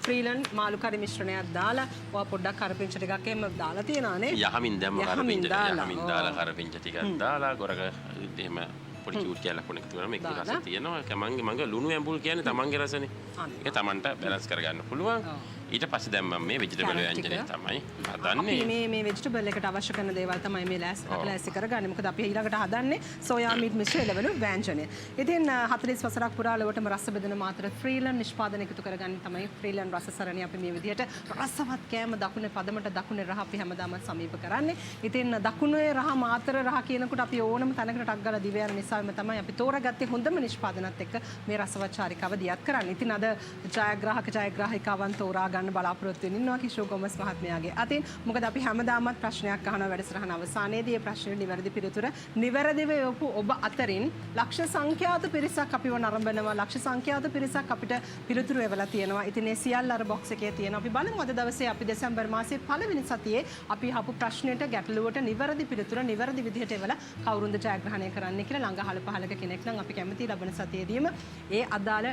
ෆ්‍රීලන් මාළුකරි මිශ්‍රණයක් දාලා ඔයා පොඩ්ඩක් කරපිංච ටිකක් එහෙම දාලා තියනවානේ. යහමින් දැම්ම කරපිංච දාලා කරපිංච ටිකක් දාලා ගොරක එහෙම පොඩි චූට් කැලක් වුණ එකතු කරලා මේක රස තියෙනවා. මගේ ලුණු ඇඹුල් කියන්නේ තමන්ගේ රසනේ. ඒක තමන්ට බැලන්ස් කරගන්න පුළුවන්. ඊට පස්සේ දැන් මම මේ වෙජිටබල් ව්‍යංජනය තමයි හදන්නේ. අපි මේ වෙජිටබල් එකට අවශ්‍ය කරන දේවල් තමයි මේ ලෑස්ති කරගන්නේ. මොකද අපි ඊළඟට හදන්නේ සෝයා මීට් මිශ්‍ර එළවලු ව්‍යංජනය. ඉතින් 40 වසරක් පුරා ලොවටම රස බෙදෙන මාතර ෆ්‍රීලන් නිෂ්පාදන එකතු කරගන්න තමයි ෆ්‍රීලන් රස සරණිය අපි මේ විදිහට රසවත් කෑම දකුණේ පදමට දකුණේ රහ අපි හැමදාම සමීප කරන්නේ. ඉතින් දකුණේ රහ මාතර රහ කියනකොට අපි ඕනම තැනකට ටක් ගාලා දිව යන නිසාම තමයි අපි තෝරාගත්තේ හොඳම නිෂ්පාදනත් එක්ක මේ රසවත් චාරිකාව දියත් කරන්නේ. ඉතින් අද ජයග්‍රාහිකාවන් තෝරා ගන්න බලාපොරොත්තු වෙන ඉන්නවා කිෂෝ ගොමස් මහත්මයාගේ අතින්. මොකද අපි හැමදාමත් ප්‍රශ්නයක් අහන වැඩසටහන අවසානයේදී ඒ ප්‍රශ්නෙට නිවැරදි පිළිතුර නිවැරදිව යොපු ඔබ අතරින් ලක්ෂ සංඛ්‍යාත පිරිසක් අපිව නරඹනවා. ලක්ෂ සංඛ්‍යාත පිරිසක් අපිට පිළිතුරු එවලා තියෙනවා. ඉතින් ඒ සියල්ල අර බොක්ස් එකේ තියෙනවා. අපි බලමු අද දවසේ අපි දෙසැම්බර් මාසයේ පළවෙනි සතියේ අපි අහපු ප්‍රශ්නෙට ගැටලුවට නිවැරදි පිළිතුර නිවැරදි විදිහට එවලා කවුරුන්ද ජයග්‍රහණය කරන්නේ කියලා ළඟ අහල පහලක කෙනෙක් නම් අපි කැමති ලබන සතියේදීම ඒ අදාළ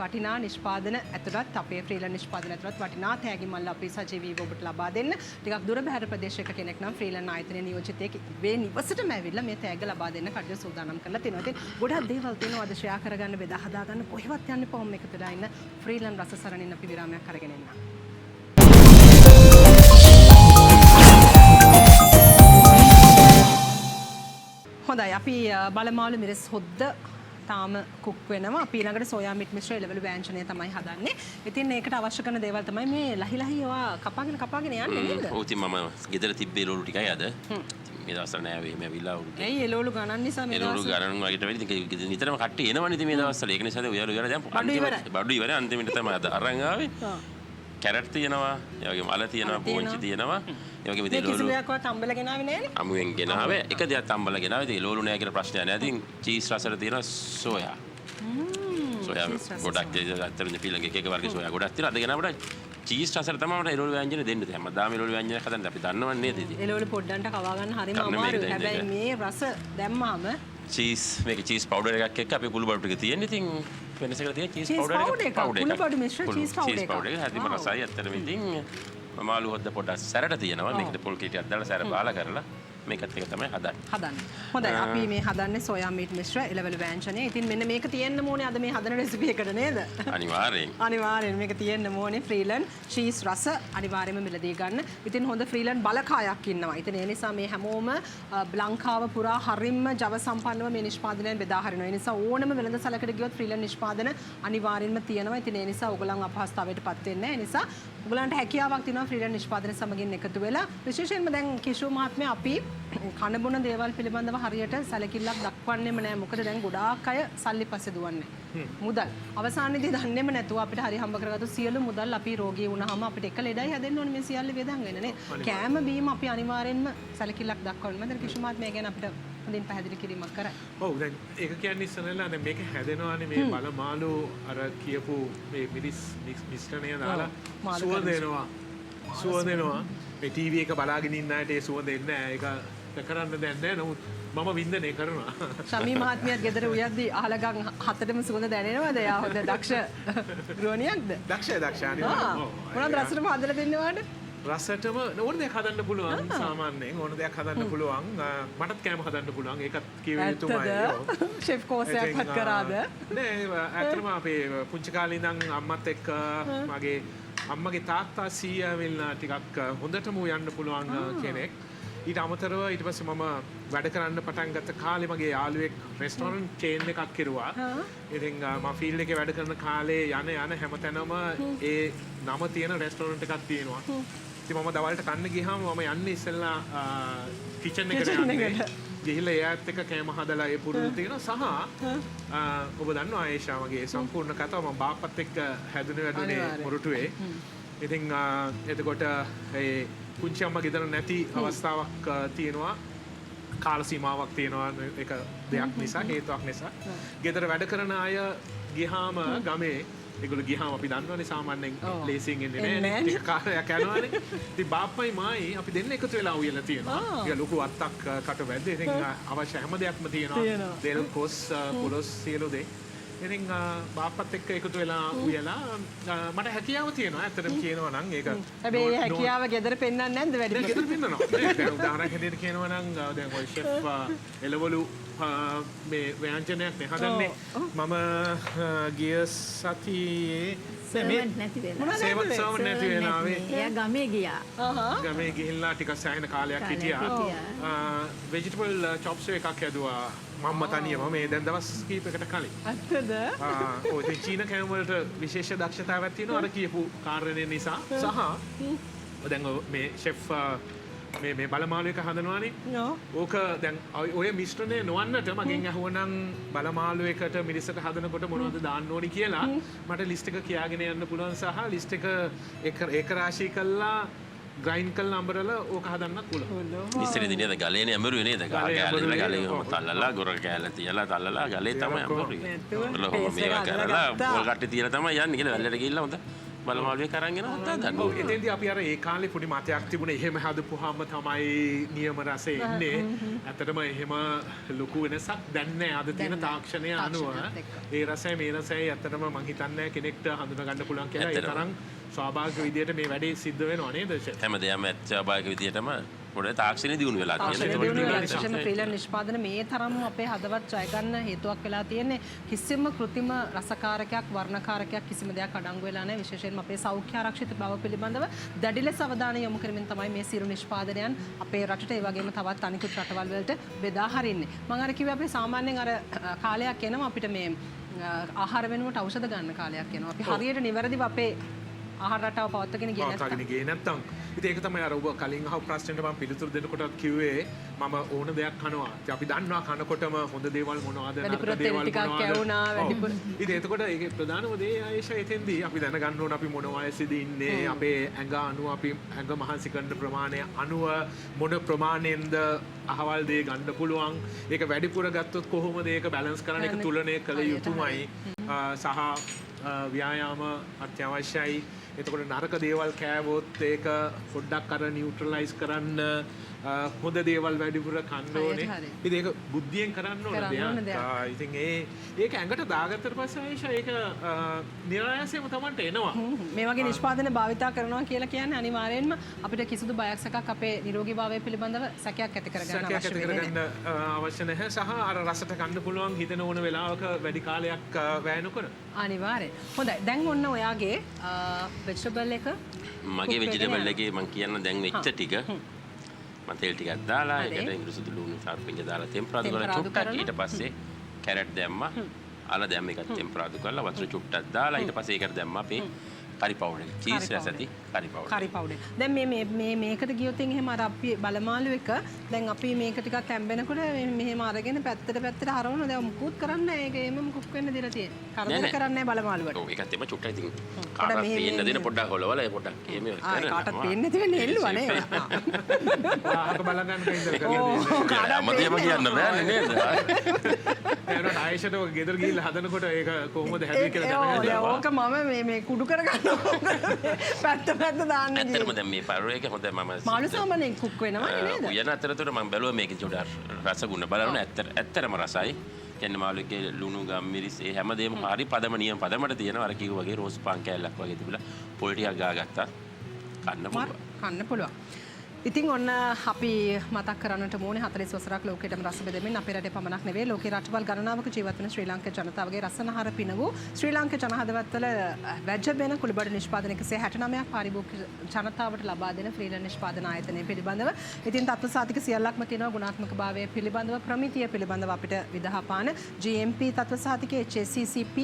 වටිනා නිෂ්පාදන ඇතුළත් අපේ ෆ්‍රීලන් නිෂ්පාදන ඇතුළත් වටිනා තෑගි මල්ල අපි සජීවීව ඔබට ලබා දෙන්න. ටිකක් දුර බැහැර ප්‍රදේශයක කෙනෙක් නම් ෆ්‍රීලන් ආයතනයේ නියෝජිතයෙක් මේ නිවසටම ඇවිල්ලා මේ තෑග්ග ලබා දෙන්න කටයුතු සූදානම් කරලා තියෙනවා. ඉතින් ගොඩක් දේවල් තියෙනවා අද ෂෙයා කරගන්න බෙදා හදා ගන්න කොහෙවත් යන්න එපා. ඔම් එකතු වෙලා ඉන්න ෆ්‍රීලන් රස සරණින් අපි විරාමයක් අරගෙන එන්න. හොඳයි අපි බලමාළු මිරිස් හොද්ද තාම කුක් වෙනවා. අපි ඊළඟට සෝයා මීට් මිශ්‍ර එළවලු ව්‍යංජනය තමයි හදන්නේ. ඉතින් ඒකට අවශ්‍ය කරන දේවල් තමයි මේ ලහි ඒවා කපාගෙන යන්නේ නේද? ඔව් ඉතින් මම ගෙදර තිබ්බේ එළවලු ටිකයි අද. මේ දවස්වල නෑ මේ ඇවිල්ලා උරුදු. ඇයි එළවලු ගණන් නිසා මේ දවස්වල? එළවලු ගණන් වලට වැඩි ඉතින් නිතරම කට්ටිය එනවනේ ඉතින් මේ දවස්වල. ඒක නිසා ඔයාලා දැන් බඩු ඉවරයි අන්තිමට තමයි අද අරන් ආවේ. කැරට් තියෙනවා, ඒ වගේම අල තියෙනවා, පෝංචි තියෙනවා. ඒ වගේම ඉතින් කිසි දෙයක්වත් අම්බලා ගෙනාවේ නෑනේ. අමුවෙන් ගෙනාවේ. එක දෙයක් අම්බලා ගෙනාවේ. ඉතින් එළවලු නෑ කියලා ප්‍රශ්නයක් නෑ. ඉතින් චීස් රසට තියෙනවා සෝයා. සෝයා ගොඩක් අතරින් පිළඟ එක වර්ග සෝයා ගොඩක් තියෙනවා. අද ගෙනාවට චීස් රසට තමයි මට එළවලු ව්‍යංජන දෙන්න තියෙන්නේ. හැමදාම එළවලු ව්‍යංජනයක් හදන්න අපි දන්නවන්නේ නේද ඉතින්. එළවලු පොඩ්ඩන්ට කවා ගන්න හරිම අමාරුයි. හැබැයි මේ රස දැම්මාම චීස් මේක චීස් පවුඩර් එකක් එක්ක අපි කුළු බඩු ටික තියෙන. ඉතින් වෙනසකට තියෙන චීස් පවුඩර් එක කුළු බඩු මිශ්‍ර චීස් පවුඩර් එක. හදිම රසයි අත්‍තරම ඉතින් මාළු හොද්ද පොඩ්ඩක් සැරට තියෙනවා. මේකට පොල් කීටියක් දාලා සැර බාලා කරලා මේකත් එක තමයි හදන්නේ. හොඳයි අපි මේ හදන්නේ සෝයා මීට් මිශ්‍ර එළවලු ව්‍යංජනය. ඉතින් මෙන්න මේක තියෙන්න ඕනේ අද මේ හදන රෙසිපි එකට නේද? අනිවාර්යෙන් මේක තියෙන්න ඕනේ ෆ්‍රීලන් චීස් රස අනිවාර්යයෙන්ම මිලදී ගන්න. ඉතින් හොඳ ෆ්‍රීලන් බලකායක් ඉන්නවා. ඉතින් ඒ නිසා මේ හැමෝම ලංකාව පුරා හරින්ම ජව සම්පන්නව මේ නිෂ්පාදනයන් බෙදා හරිනවා. ඒ නිසා ඕනම වෙළඳසැලකට ගියොත් ෆ්‍රීලන් නිෂ්පාදන අනිවාර්යෙන්ම තියෙනවා. ඉතින් ඒ නිසා ඔයගොල්ලන් අපහසුතාවයටපත් වෙන්නේ නැහැ. ඒ නිසා ඔයගලන්ට හැකියාවක් තියෙනවා ෆ්‍රීලන් නිෂ්පාදන සමගින් එකතු වෙලා විශේෂයෙන්ම දැන් කිෂෝ මහත්මයා අපි කන බොන දේවල් පිළිබඳව හරියට සැලකිල්ලක් දක්වන්නෙම නෑ. මොකද දැන් ගොඩාක් අය සල්ලි පස්සේ දුවන්නේ. මුදල්. අවසානයේදී දන්නේම නැතුව අපිට හරි හම්බ කරගත්තු සියලු මුදල් අපි රෝගී වුණාම අපිට එක ලෙඩයි හැදෙන්න ඕනේ මේ සියල්ල වේදන් වෙන නේ. කෑම බීම අපි අනිවාර්යෙන්ම සැලකිල්ලක් දක්වන්න. මම දැන් කිෂෝ මහත්මයා ගැන අපිට හොඳින් පැහැදිලි කිරීමක් කරයි. ඔව් දැන් ඒක කියන්නේ ඉස්සෙල්ලා දැන් මේක හැදෙනවානේ මේ බලමාළු අර කියපු මේ මිරිස් මිශ්‍රණය දාලා සුවඳ එනවා මේ ටීවී එක බලාගෙන ඉන්න අයට ඒ සුවඳ එන්නේ නැහැ ඒක කරන්න දෙයක් නැහැ නමුත් මම වින්දනය කරනවා ශමී මහත්මියත් ගෙදර උයද්දී අහලගම් හතරටම සුවඳ දැනෙනවද? එයා හොඳ දක්ෂ ගෘහණියක්ද? දක්ෂයි අනිවාර්යයෙන්ම මොනවද රසටම හදලා දෙන්නේ වාට? රසටම ඕන දෙයක් හදන්න පුළුවන් සාමාන්‍යයෙන් ඕන දෙයක් හදන්න පුළුවන් මටත් කෑම හදන්න පුළුවන් ඒකත් කිව්ව යුතුමයි ෂෙෆ් කෝස් එකක්වත් කරාද? නෑ ඇත්තටම අපේ පුංචි කාලේ ඉඳන් අම්මත් එක්ක මගේ අම්මගේ තාත්තා සීයා වෙලා ටිකක් හොඳටම යන්න පුළුවන් කෙනෙක් ඊට අමතරව ඊට පස්සේ මම වැඩ කරන්න පටන් ගත්ත කාලේ මගේ යාළුවෙක් රෙස්ටෝරන්ට් චේන් එකක් කෙරුවා. ඉතින් මම ෆීල්ඩ් එකේ වැඩ කරන කාලේ යන හැමතැනම ඒ නම තියෙන රෙස්ටෝරන්ට් එකක් තියෙනවා. ඉතින් මම දවල්ට කන්න ගියාම මම යන්නේ ඉස්සෙල්ලා කිචන් එකට යන්නේ. ගිහිල්ලා එයාත් එක්ක කෑම හදලා ඒ පුරුදු තියෙනවා සහ ඔබ දන්නවා ආයේෂා මගේ සම්පූර්ණ කතාව මම බාප්පත් එක්ක හැදුනේ වැඩුනේ මොරටුවේ. ඉතින් එතකොට ඒ පුංචි අම්මා ගෙදර නැති අවස්ථාවක් තියෙනවා කාල සීමාවක් තියෙනවා ඒක දෙයක් නිසා හේතුවක් නිසා ගෙදර වැඩ කරන අය ගියාම ගමේ ඒගොල්ලෝ ගියාම අපි දන්නවනේ සාමාන්‍යයෙන් ලේසියෙන් එන්නේ නැහැ ටික කාලයක් යනවානේ ඉතින් බාප්පයි මායි අපි දෙන්න එකතු වෙලා උයලා තියෙනවා ඒක ලොකු අත්තක් කට වැද්ද ඉතින් අවශ්‍ය හැම දෙයක්ම තියෙනවා දෙල් කොස් පොලොස් සියලු දේ ඉතින් බාප්පත් එක්ක එකතු වෙලා උයලා මට හැකියාව තියෙනවා ඇත්තටම කියනවා නම් ඒක හැබැයි හැකියාව ගෙදර පෙන්වන්නේ නැද්ද වැඩි? ගෙදර පෙන්වනවා දැන් උදාහරණයක් හැටියට කියනවා නම් දැන් ඔය ෂෙෆ් එළවලු මේ ව්‍යංජනයක් නේ හදන්නේ මම ගිය සතියේ සර්වන්ට් නැති වෙලා සර්වන්ට් නැති වෙලාවේ එයා ගමේ ගියා ගමේ ගිහිල්ලා ටිකක් සෑහෙන කාලයක් හිටියා වෙජිටබල් චොප්ස් එකක් හැදුවා මම්ම තනියම මේ දැන් දවස් කීපයකට කලින් ඇත්තද? ඔය ඉතින් චීන කෑම වලට විශේෂ දක්ෂතාවයක් තියෙනවා අර කියපු කාරණේ නිසා සහ දැන් මේ ෂෙෆ් මේ බලමාළු එක හදනවානේ ඕක දැන් ඔය මිශ්‍රණය නොවන්නට මගෙන් අහුවනම් බලමාළු එකට මිරිසට හදනකොට මොනවද දාන්න ඕනි කියලා මට ලිස්ට් එක කියාගෙන යන්න පුළුවන් සහ ලිස්ට් එක ඒක රාශී කළා ග්‍රයින්ඩ් කරලා අඹරලා ඕක හදන්නත් පුළුවන්. ඉස්සර දිනේ ගලේනේ අඹරුවේ නේද? ගලේ තල්ලලා ගොර කෑල්ල තියලා තල්ලලා ගලේ තමයි අඹරුවේ. මේවා කරලා පොල් කට්ටි තියලා තමයි යන්නේ කියලා වැල්ලට ගිහිල්ලා හොඳ බලමාළුවේ කරන් යනවා හොඳ ඔව් එතෙන්දී අපි අර ඒ කාලේ පොඩි මතයක් තිබුණේ එහෙම හදපුවාම තමයි නියම රසය එන්නේ. ඇත්තටම එහෙම ලොකු වෙනසක් දැන් නැහැ අද තියෙන තාක්ෂණය අනුව. ඒ රසය මේ රසයයි ඇත්තටම මං හිතන්නේ කෙනෙක්ට හඳුනා ගන්න පුළුවන් කියලා ඒ තරම් ස්වාභාවික විදියට මේ වැඩේ සිද්ධ වෙනවා නේද? හැමදේම ස්වාභාවික විදියටම පොඩි තාක්ෂණය දිනු වෙලා තියෙනවා. විශේෂයෙන්ම ෆ්‍රීලන්ස් නිෂ්පාදන මේ තරම් අපේ හදවත් ජය ගන්න හේතුවක් වෙලා තියෙන්නේ කිසිම කෘත්‍රිම රසකාරකයක් වර්ණකාරකයක් කිසිම දෙයක් අඩංගු වෙලා නැහැ. විශේෂයෙන්ම අපේ සෞඛ්‍ය ආරක්ෂිත බව පිළිබඳව දැඩි ලෙස අවධානය යොමු කරමින් තමයි මේ සියලු නිෂ්පාදනයන් අපේ රටට ඒ වගේම තවත් අනිකුත් රටවල් වලට බෙදා හරින්නේ. මම අර කිව්වේ අපේ සාමාන්‍යයෙන් අර කාලයක් එනවා අපිට මේ ආහාර වෙනුවට ඖෂධ ගන්න කාලයක් එනවා. අපි හරියට නිවැරදිව අපේ ආහාර රටාව පවත්වාගෙන ගියේ නැත්තම් ඉතින් ඒක තමයි අර ඔබ කලින් අහපු ප්‍රශ්නෙට මම පිළිතුරු දෙනකොටත් කිව්වේ මම ඕන දෙයක් කනවා. ඉතින් අපි දන්නවා කනකොටම හොඳ දේවල් මොනවද නරක දේවල් මොනවද. ඉතින් එතකොට ඒකේ ප්‍රධානම දේ ආයේෂා එතෙන්දී අපි දැනගන්න ඕන අපි මොන වයසේද ඉන්නේ අපේ ඇඟ අණුව අපි ඇඟ මහන්සි කරන ප්‍රමාණය අණුව මොන ප්‍රමාණයෙන්ද අහවල් දේ ගන්න පුළුවන්. ඒක වැඩිපුර ගත්තොත් කොහොමද ඒක බැලන්ස් කරන්න ඒක තුලනය කළ යුතුමයි. සහ ව්‍යායාම අත්‍යවශ්‍යයි. එතකොට නරක දේවල් කෑවොත් ඒක පොඩ්ඩක් අර නියුට්‍රලයිස් කරන්න හොඳ දේවල් වැඩිපුර කන්න ඕනේ. ඉතින් ඒක බුද්ධියෙන් කරන්න ඕන දෙයක්. ඉතින් ඒක ඇඟට දාගත්තට පස්සේ ආයිෂා ඒක නිරායසයෙන්ම Tamanට එනවා. මේ වගේ නිෂ්පාදන භාවිතා කරනවා කියලා කියන්නේ අනිවාර්යෙන්ම අපිට කිසිදු බයක් සැකක් අපේ නිරෝගීභාවය පිළිබඳව සැකයක් ඇති කරගන්න අවශ්‍ය නැහැ. සහ අර රසට ගන්න පුළුවන් හිතන ඕන වෙලාවක වැඩි කාලයක් වැය නොකර. අනිවාර්යෙන්. හොඳයි. දැන් ඔන්න ඔයාගේ වෙජිටබල් එක මගේ වෙජිටබල් එකේ මම කියන්න දැන් වෙච්ච ටික මම තෙල් ටිකක් දාලා ඒකට ඉංග්‍රීසි ලුණු සර්පිංජ දාලා ටෙම්පරාදු කරලා චුට්ටක් ඊට පස්සේ කැරට් දැම්මා අල දැම්ම එකත් ටෙම්පරාදු කරලා වතුර චුට්ටක් දාලා ඊට පස්සේ ඒකට දැම්මා අපේ කරි පවුඩර් චීස් රස ඇති කරි පවුඩර් කරි පවුඩර්. දැන් මේ මේකට ගියොත් එහෙම අර අපි බලමාළු එක දැන් අපි මේක ටිකක් තැම්බෙනකොට මෙහෙම අරගෙන පැත්තට හරවනවා. දැන් මුකුත් කරන්නේ නැහැ. ඒක එමම කුක් වෙන්න දීලා තියෙන්නේ. කරදර කරන්නේ නැහැ බලමාළුවට. ඔව් ඒකත් එම චුට්ටයි ඉතින් කාටවත් පේන්න දෙන පොඩ්ඩක් හොලවලා ඒ පොඩ්ඩක් එහෙම කාටවත් පේන්නේ නැති වෙන්නේ එල්ලුවා නේ. ආහක බලගන්න ඉඳලා කරලා අමතේම කියන්න බෑනේ නේද? ඒකට ආයෙෂට ඔය ගෙදර ගිහිල්ලා හදනකොට ඒක කොහොමද හැදෙන්නේ කියලා දැනගන්න. ඕක මම මේ කුඩු කරගන්නවා. පැත්ත දාන්න ගියේ. ඇත්තටම දැන් මේ පරෝ එක හොඳ මම මාළු සාමාන්‍යයෙන් කුක් වෙනවා නේද? උයන අතරතුර මම බැලුවා මේකේ චුට්ටක් රසගුණ බලන්න ඇත්තටම රසයි. කියන්නේ මාළුකේ ලුණු ගම්මිරිස් ඒ හැමදේම හරි පදම නියම පදමට තියෙනවා. අර කිව්වා වගේ රෝස් පාන් කෑල්ලක් වගේ තිබිලා පොල් ටිකක් ගාගත්තා. කන්න පුළුවන්. ඉතින් ඔන්න අපි මතක් කරන්නට ඕනේ 40 වසරක් ලෝකෙටම රස බෙදෙමින් අපේ රටේ පමණක් නෙවෙයි ලෝකේ රටවල් ගණනාවක ජීවත් වෙන ශ්‍රී ලාංකික ජනතාවගේ රසනහර පින වූ ශ්‍රී ලාංකික ජනහදවත්වල වැජ්ජබෙන කුළුබඩු නිෂ්පාදන 169ක් පාරිභෝගික ජනතාවට ලබා දෙන ෆ්‍රීලන්ඩ් නිෂ්පාදන ආයතනය පිළිබඳව ඉතින් තත්ත්ව සාතික සියල්ලක්ම තියෙනවා ගුණාත්මක භාවය පිළිබඳව ප්‍රමිතිය පිළිබඳව අපිට විදහාපාන GMP තත්ත්ව සාතික HACCP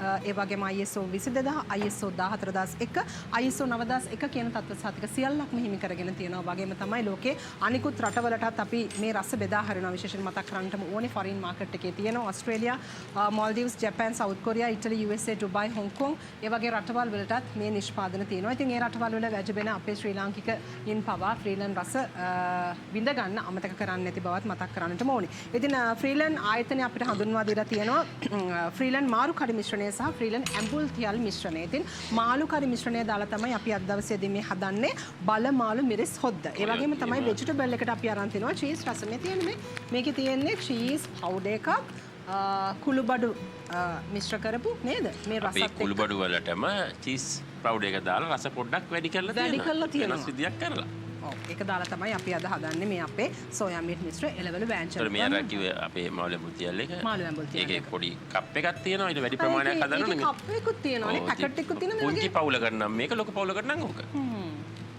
ඒ වගේම ISO 22000 ISO 14001 ISO 9001 කියන තත්ත්ව සාතික සියල්ලක්ම හිමි කරගෙන තියෙනවා වගේම තමයි ලෝකේ අනිකුත් රටවලටත් අපි මේ රස බෙදා හරිනවා විශේෂයෙන් මතක් කරන්නටම ඕනේ ෆොරින් මාකට් එකේ තියෙනවා Australia Maldives Japan South Korea Italy USA Dubai Hong Kong ඒ වගේ රටවල් වලටත් මේ නිෂ්පාදන තියෙනවා. ඉතින් ඒ රටවල් වල වැජබෙන අපේ ශ්‍රී ලාංකිකයින් පවා ෆ්‍රීලන්ඩ් රස විඳ ගන්න අමතක කරන්නේ නැති බවත් මතක් කරන්නටම ඕනේ. ඉතින් ෆ්‍රීලන්ඩ් ආයතනය අපිට හඳුන්වා දීලා තියෙනවා ෆ්‍රීලන්ඩ් මාරු කඩි මිශ්‍රණය සහ ෆ්‍රීලන්ඩ් ඇඹුල් තියල් මිශ්‍රණය. ඉතින් මාළු කඩි මිශ්‍රණය දාලා තමයි අපි අද දවසේදී මේ හදන්නේ බල මාළු මිරිස් හොද්ද. ඒ වගේම තමයි වෙජිටබල් එකට අපි අරන් තිනවා චීස් රස මේ තියෙන්නේ මේකේ තියෙන්නේ චීස් පවුඩර් එකක් කුළුබඩු මිශ්‍ර කරපු නේද මේ රසත් එක්ක අපි කුළුබඩු වලටම චීස් පවුඩර් එක දාලා රස පොඩ්ඩක් වැඩි කරලා තියෙනවා වෙනස් විදියක් කරලා ඔව් ඒක දාලා තමයි අපි අද හදන්නේ මේ අපේ සෝයා මීට් මිශ්‍ර එළවලු වෑංජන මේ අර කිව්වේ අපේ මාළු ඇඹුල් තියල් එක මාළු ඇඹුල් තියල් ඒකේ පොඩි කප් එකක් තියෙනවා ඊට වැඩි ප්‍රමාණයක් හදන්න ඕනේ කප් එකකුත් තියෙනවානේ පැකට් එකකුත් තියෙනවා පුංචි පවුලකට නම් මේක ලොකු පවුලකට නම් ඕක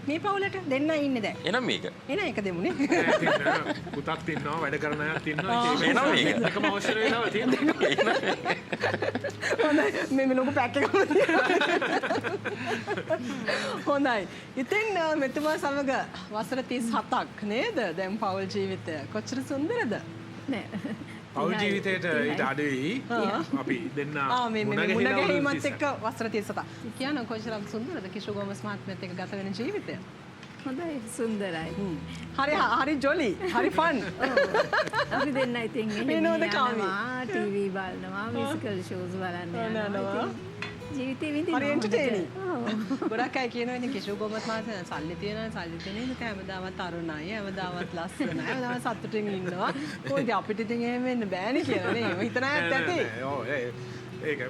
මේ පවුලට දෙන්න ඉන්නේ දැන් එහෙනම් මේක ඒක දෙමුනේ පුතක් ඉන්නවා වැඩ කරන අයත් ඉන්නවා එහෙනම් මේක එකම අවශ්‍ය වෙනවා තියෙනවා හොඳයි මේ ලොකු පැක් එකක් හොඳයි ඉතින් මෙතුමා සමග වසර 37ක් නේද දැන් පවුල් ජීවිතය කොච්චර සුන්දරද නෑ පවුල් ජීවිතයට ඊට අඩුයි අපි දෙන්න මුණගැහීමත් එක්ක වසර 37ක් කියන කොච්චර සුන්දරද කිෂෝ ගෝමස් මහත්මයාත් එක්ක ගත වෙන ජීවිතය හොඳයි සුන්දරයි හරි ජොලි හරි ෆන් අපි දෙන්න ඉතින් යනවා ටීවී බලනවා මියුසිකල් ෂෝස් බලන්න යනවා ජීවිතේ විඳිනවා හරි එන්ටර්ටේනින් ගොඩක් අය කියනවා ඉතින් කිෂෝ ගෝමස් මහත්මයා සල්ලි තියෙන ඉතින් හැමදාමත් තරුණයි හැමදාමත් ලස්සනයි හැමදාම සතුටින් ඉන්නවා කොයිද අපිට ඉතින් එහෙම වෙන්න බෑනේ කියලා නේ හිතන අයත් ඇති ඔව් ඒක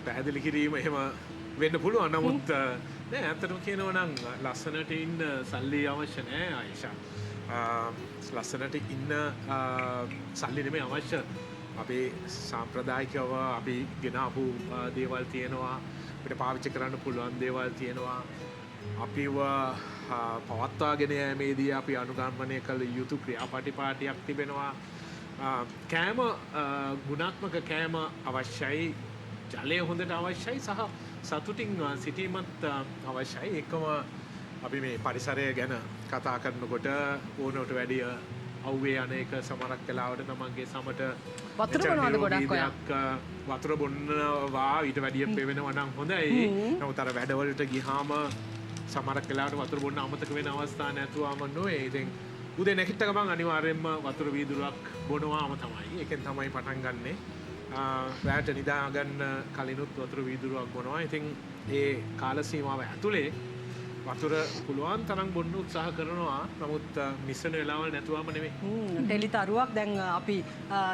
පැහැදිලි කිරීම එහෙම වෙන්න පුළුවන් නමුත් නෑ ඇත්තටම කියනවා නම් ලස්සනට ඉන්න සල්ලි අවශ්‍ය නෑ ආයිෂා ලස්සනට ඉන්න සල්ලි නෙමෙයි අවශ්‍ය අපේ සාම්ප්‍රදායිකව අපි ගෙනාපු දේවල් තියෙනවා අපිට පාවිච්චි කරන්න පුළුවන් දේවල් තියෙනවා අපිව පවත්වාගෙන යෑමේදී අපි අනුගමනය කළ යුතු ක්‍රියාපටිපාටියක් තිබෙනවා කෑම ගුණාත්මක කෑම අවශ්‍යයි ජලය හොඳට අවශ්‍යයි සහ සතුටින් සිටීමත් අවශ්‍යයි එකම අපි මේ පරිසරය ගැන කතා කරනකොට ඕනට වැඩිය අව්වේ යන එක සමහරක් වෙලාවට තමන්ගේ සමට වතුර බොනවද ගොඩක් ඔයා වතුර බොන්නවා ඊට වැඩිය පෙවෙනවා නම් හොඳයි නමුත් අර වැඩවලට ගියාම සමහරක් වෙලාවට වතුර බොන්න අමතක වෙන අවස්ථා නැතුවම නොවේ ඉතින් උදේ නැගිට ගමන් අනිවාර්යයෙන්ම වතුර වීදුරුවක් බොනවාම තමයි ඒකෙන් තමයි පටන් ගන්නෙ රැට නිදා ගන්න කලිනුත් වතුර වීදුරුවක් බොනවා ඉතින් ඒ කාල සීමාව ඇතුලේ වතුර පුළුවන් තරම් බොන්න උත්සාහ කරනවා නමුත් මිස්සන වෙලාවල් නැතුවම නෙමෙයි ටෙලි තරුවක් දැන් අපි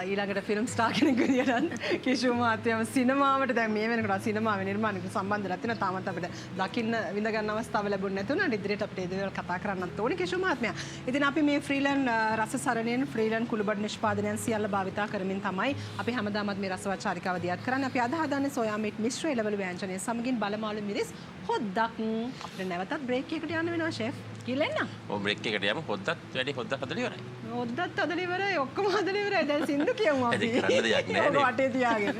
ඊළඟට ෆිල්ම් ස්ටාර් කෙනෙක් විදියට කිෂු මහත්තයම සිනමාවට දැන් මේ වෙනකොට සිනමාවේ නිර්මාණයකට සම්බන්ධ නැති වෙන තාමත් අපිට දකින්න විඳ ගන්න අවස්ථාව ලැබුණ නැති වුණා ඉදිරියට අපිට ඒ දේවල් කතා කරන්නත් ඕනේ කිෂු මහත්මයා. ඉතින් අපි මේ ෆ්‍රීලන්ඩ් රස සරණයෙන් ෆ්‍රීලන්ඩ් කුළුබඩු නිෂ්පාදනයන් සියල්ල භාවිතා කරමින් තමයි අපි හැමදාමත් මේ රසවත් චාරිකාව දියත් කරන්නේ. අපි අද හදන්නේ සෝයා මීට් මිශ්‍ර එළවලු ව්‍යංජනය සමගින් බලමාළු මිරිස් හොද්දක් අපිට නැවතත් බ්‍රේක් එකකට යන්න වෙනවා ෂෙෆ්. ගිලෙන්න. ඔය බ්‍රේක් එකට යමු හොද්දත් වැඩි හොද්දක් හදලා ඉවරයි. හොද්දත් හදලා ඉවරයි ඔක්කොම හදලා ඉවරයි. දැන් සින්දු කියමු අපි. ඒක කරන්න දෙයක් නෑ නේ. ඔක වටේ තියාගෙන.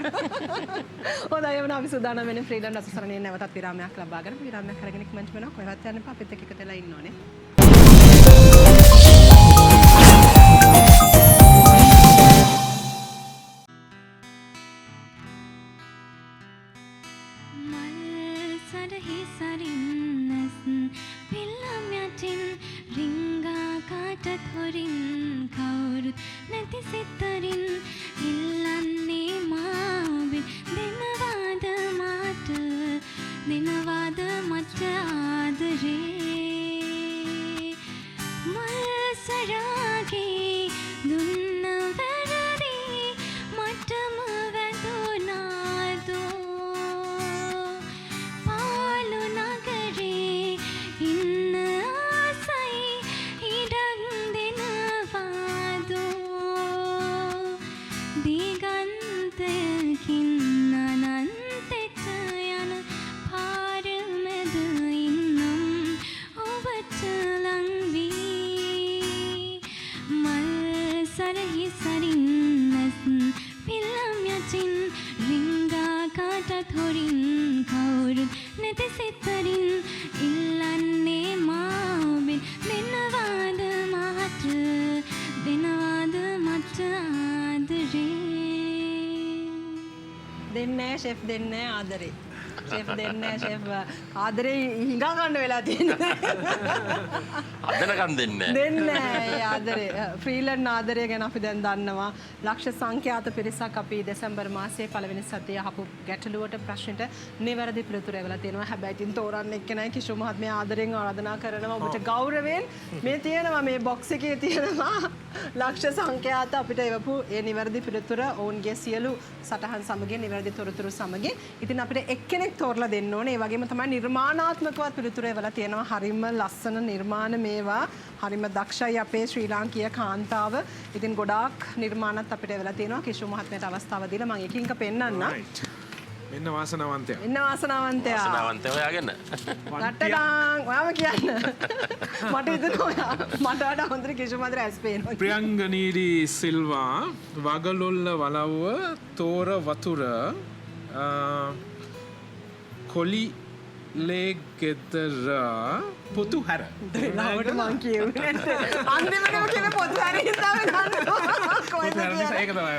හොඳයි එවනම් අපි සූදානම් වෙන්නේ ෆ්‍රීලන්ඩ් රසසරණයේ නැවතත් විරාමයක් ලබාගෙන විරාමයක් කරගෙන ඉක්මනට වෙනවා. කොහෙවත් යන්න එපා. අපිත් එක්ක එකතු වෙලා ඉන්න ඕනේ. ෂෙෆ් දෙන්නේ ආදරේ. ෂෙෆ් දෙන්නේ ෂෙෆ් ආදරේ හිඟා ගන්න වෙලා තියෙනවා. හදනකම් දෙන්නේ දෙන්නේ ආදරේ. ෆ්‍රීලන්ඩ් ආදරය ගැන අපි දැන් දන්නවා. ලක්ෂ සංඛ්‍යාත පිරිසක් අපි දෙසැම්බර් මාසයේ පළවෙනි සතියේ අහපු ගැටලුවට ප්‍රශ්නෙට නිවැරදි පිළිතුරු එවලා තියෙනවා. හැබැයි ඉතින් තෝරන්න එක්කෙනයි කිෂු මහත්මයා ආදරෙන් ආරාධනා කරනවා ඔබට ගෞරවයෙන් මේ තියෙනවා මේ බොක්ස් එකේ තියෙනවා ලක්ෂ සංඛ්‍යාත අපිට එවපු ඒ නිවැරදි පිළිතුර ඔවුන්ගේ සියලු සටහන් සමගින් නිවැරදි තොරතුරු සමගින් ඉතින් අපිට එක්කෙනෙක් තෝරලා දෙන්න ඕනේ. ඒ වගේම තමයි නිර්මාණාත්මකවත් පිළිතුරු එවලා තියෙනවා. හරිම ලස්සන නිර්මාණ මේවා. හරිම දක්ෂයි අපේ ශ්‍රී ලාංකීය කාන්තාව. ඉතින් ගොඩාක් නිර්මාණත් අපිට එවලා තියෙනවා. කිෂු මහත්මයාට අවස්ථාව දීලා මම එකින් එක පෙන්නන්නම්. මෙන්න වාසනාවන්තයා. එන්න වාසනාවන්තයා. වාසනාවන්තයා හොයාගන්න. රට්ටඩාන් ඔයාම කියන්න. මට හිතෙනවා ඔයා මට වඩා හොඳට කිෂු මහත්මයාට ඇස් පේනවා. ප්‍රියංගනීඩි සිල්වා වගලොල්ල වලව්ව තෝර වතුර කොලි ලේගෙදර පොතු හැර. ලාවට මං කියුවේ නැත්තේ. අන්තිමටම කිව්වේ පොතු හැර හිතාව ගන්නවා. කොහෙද කියන්නේ? ඒක තමයි.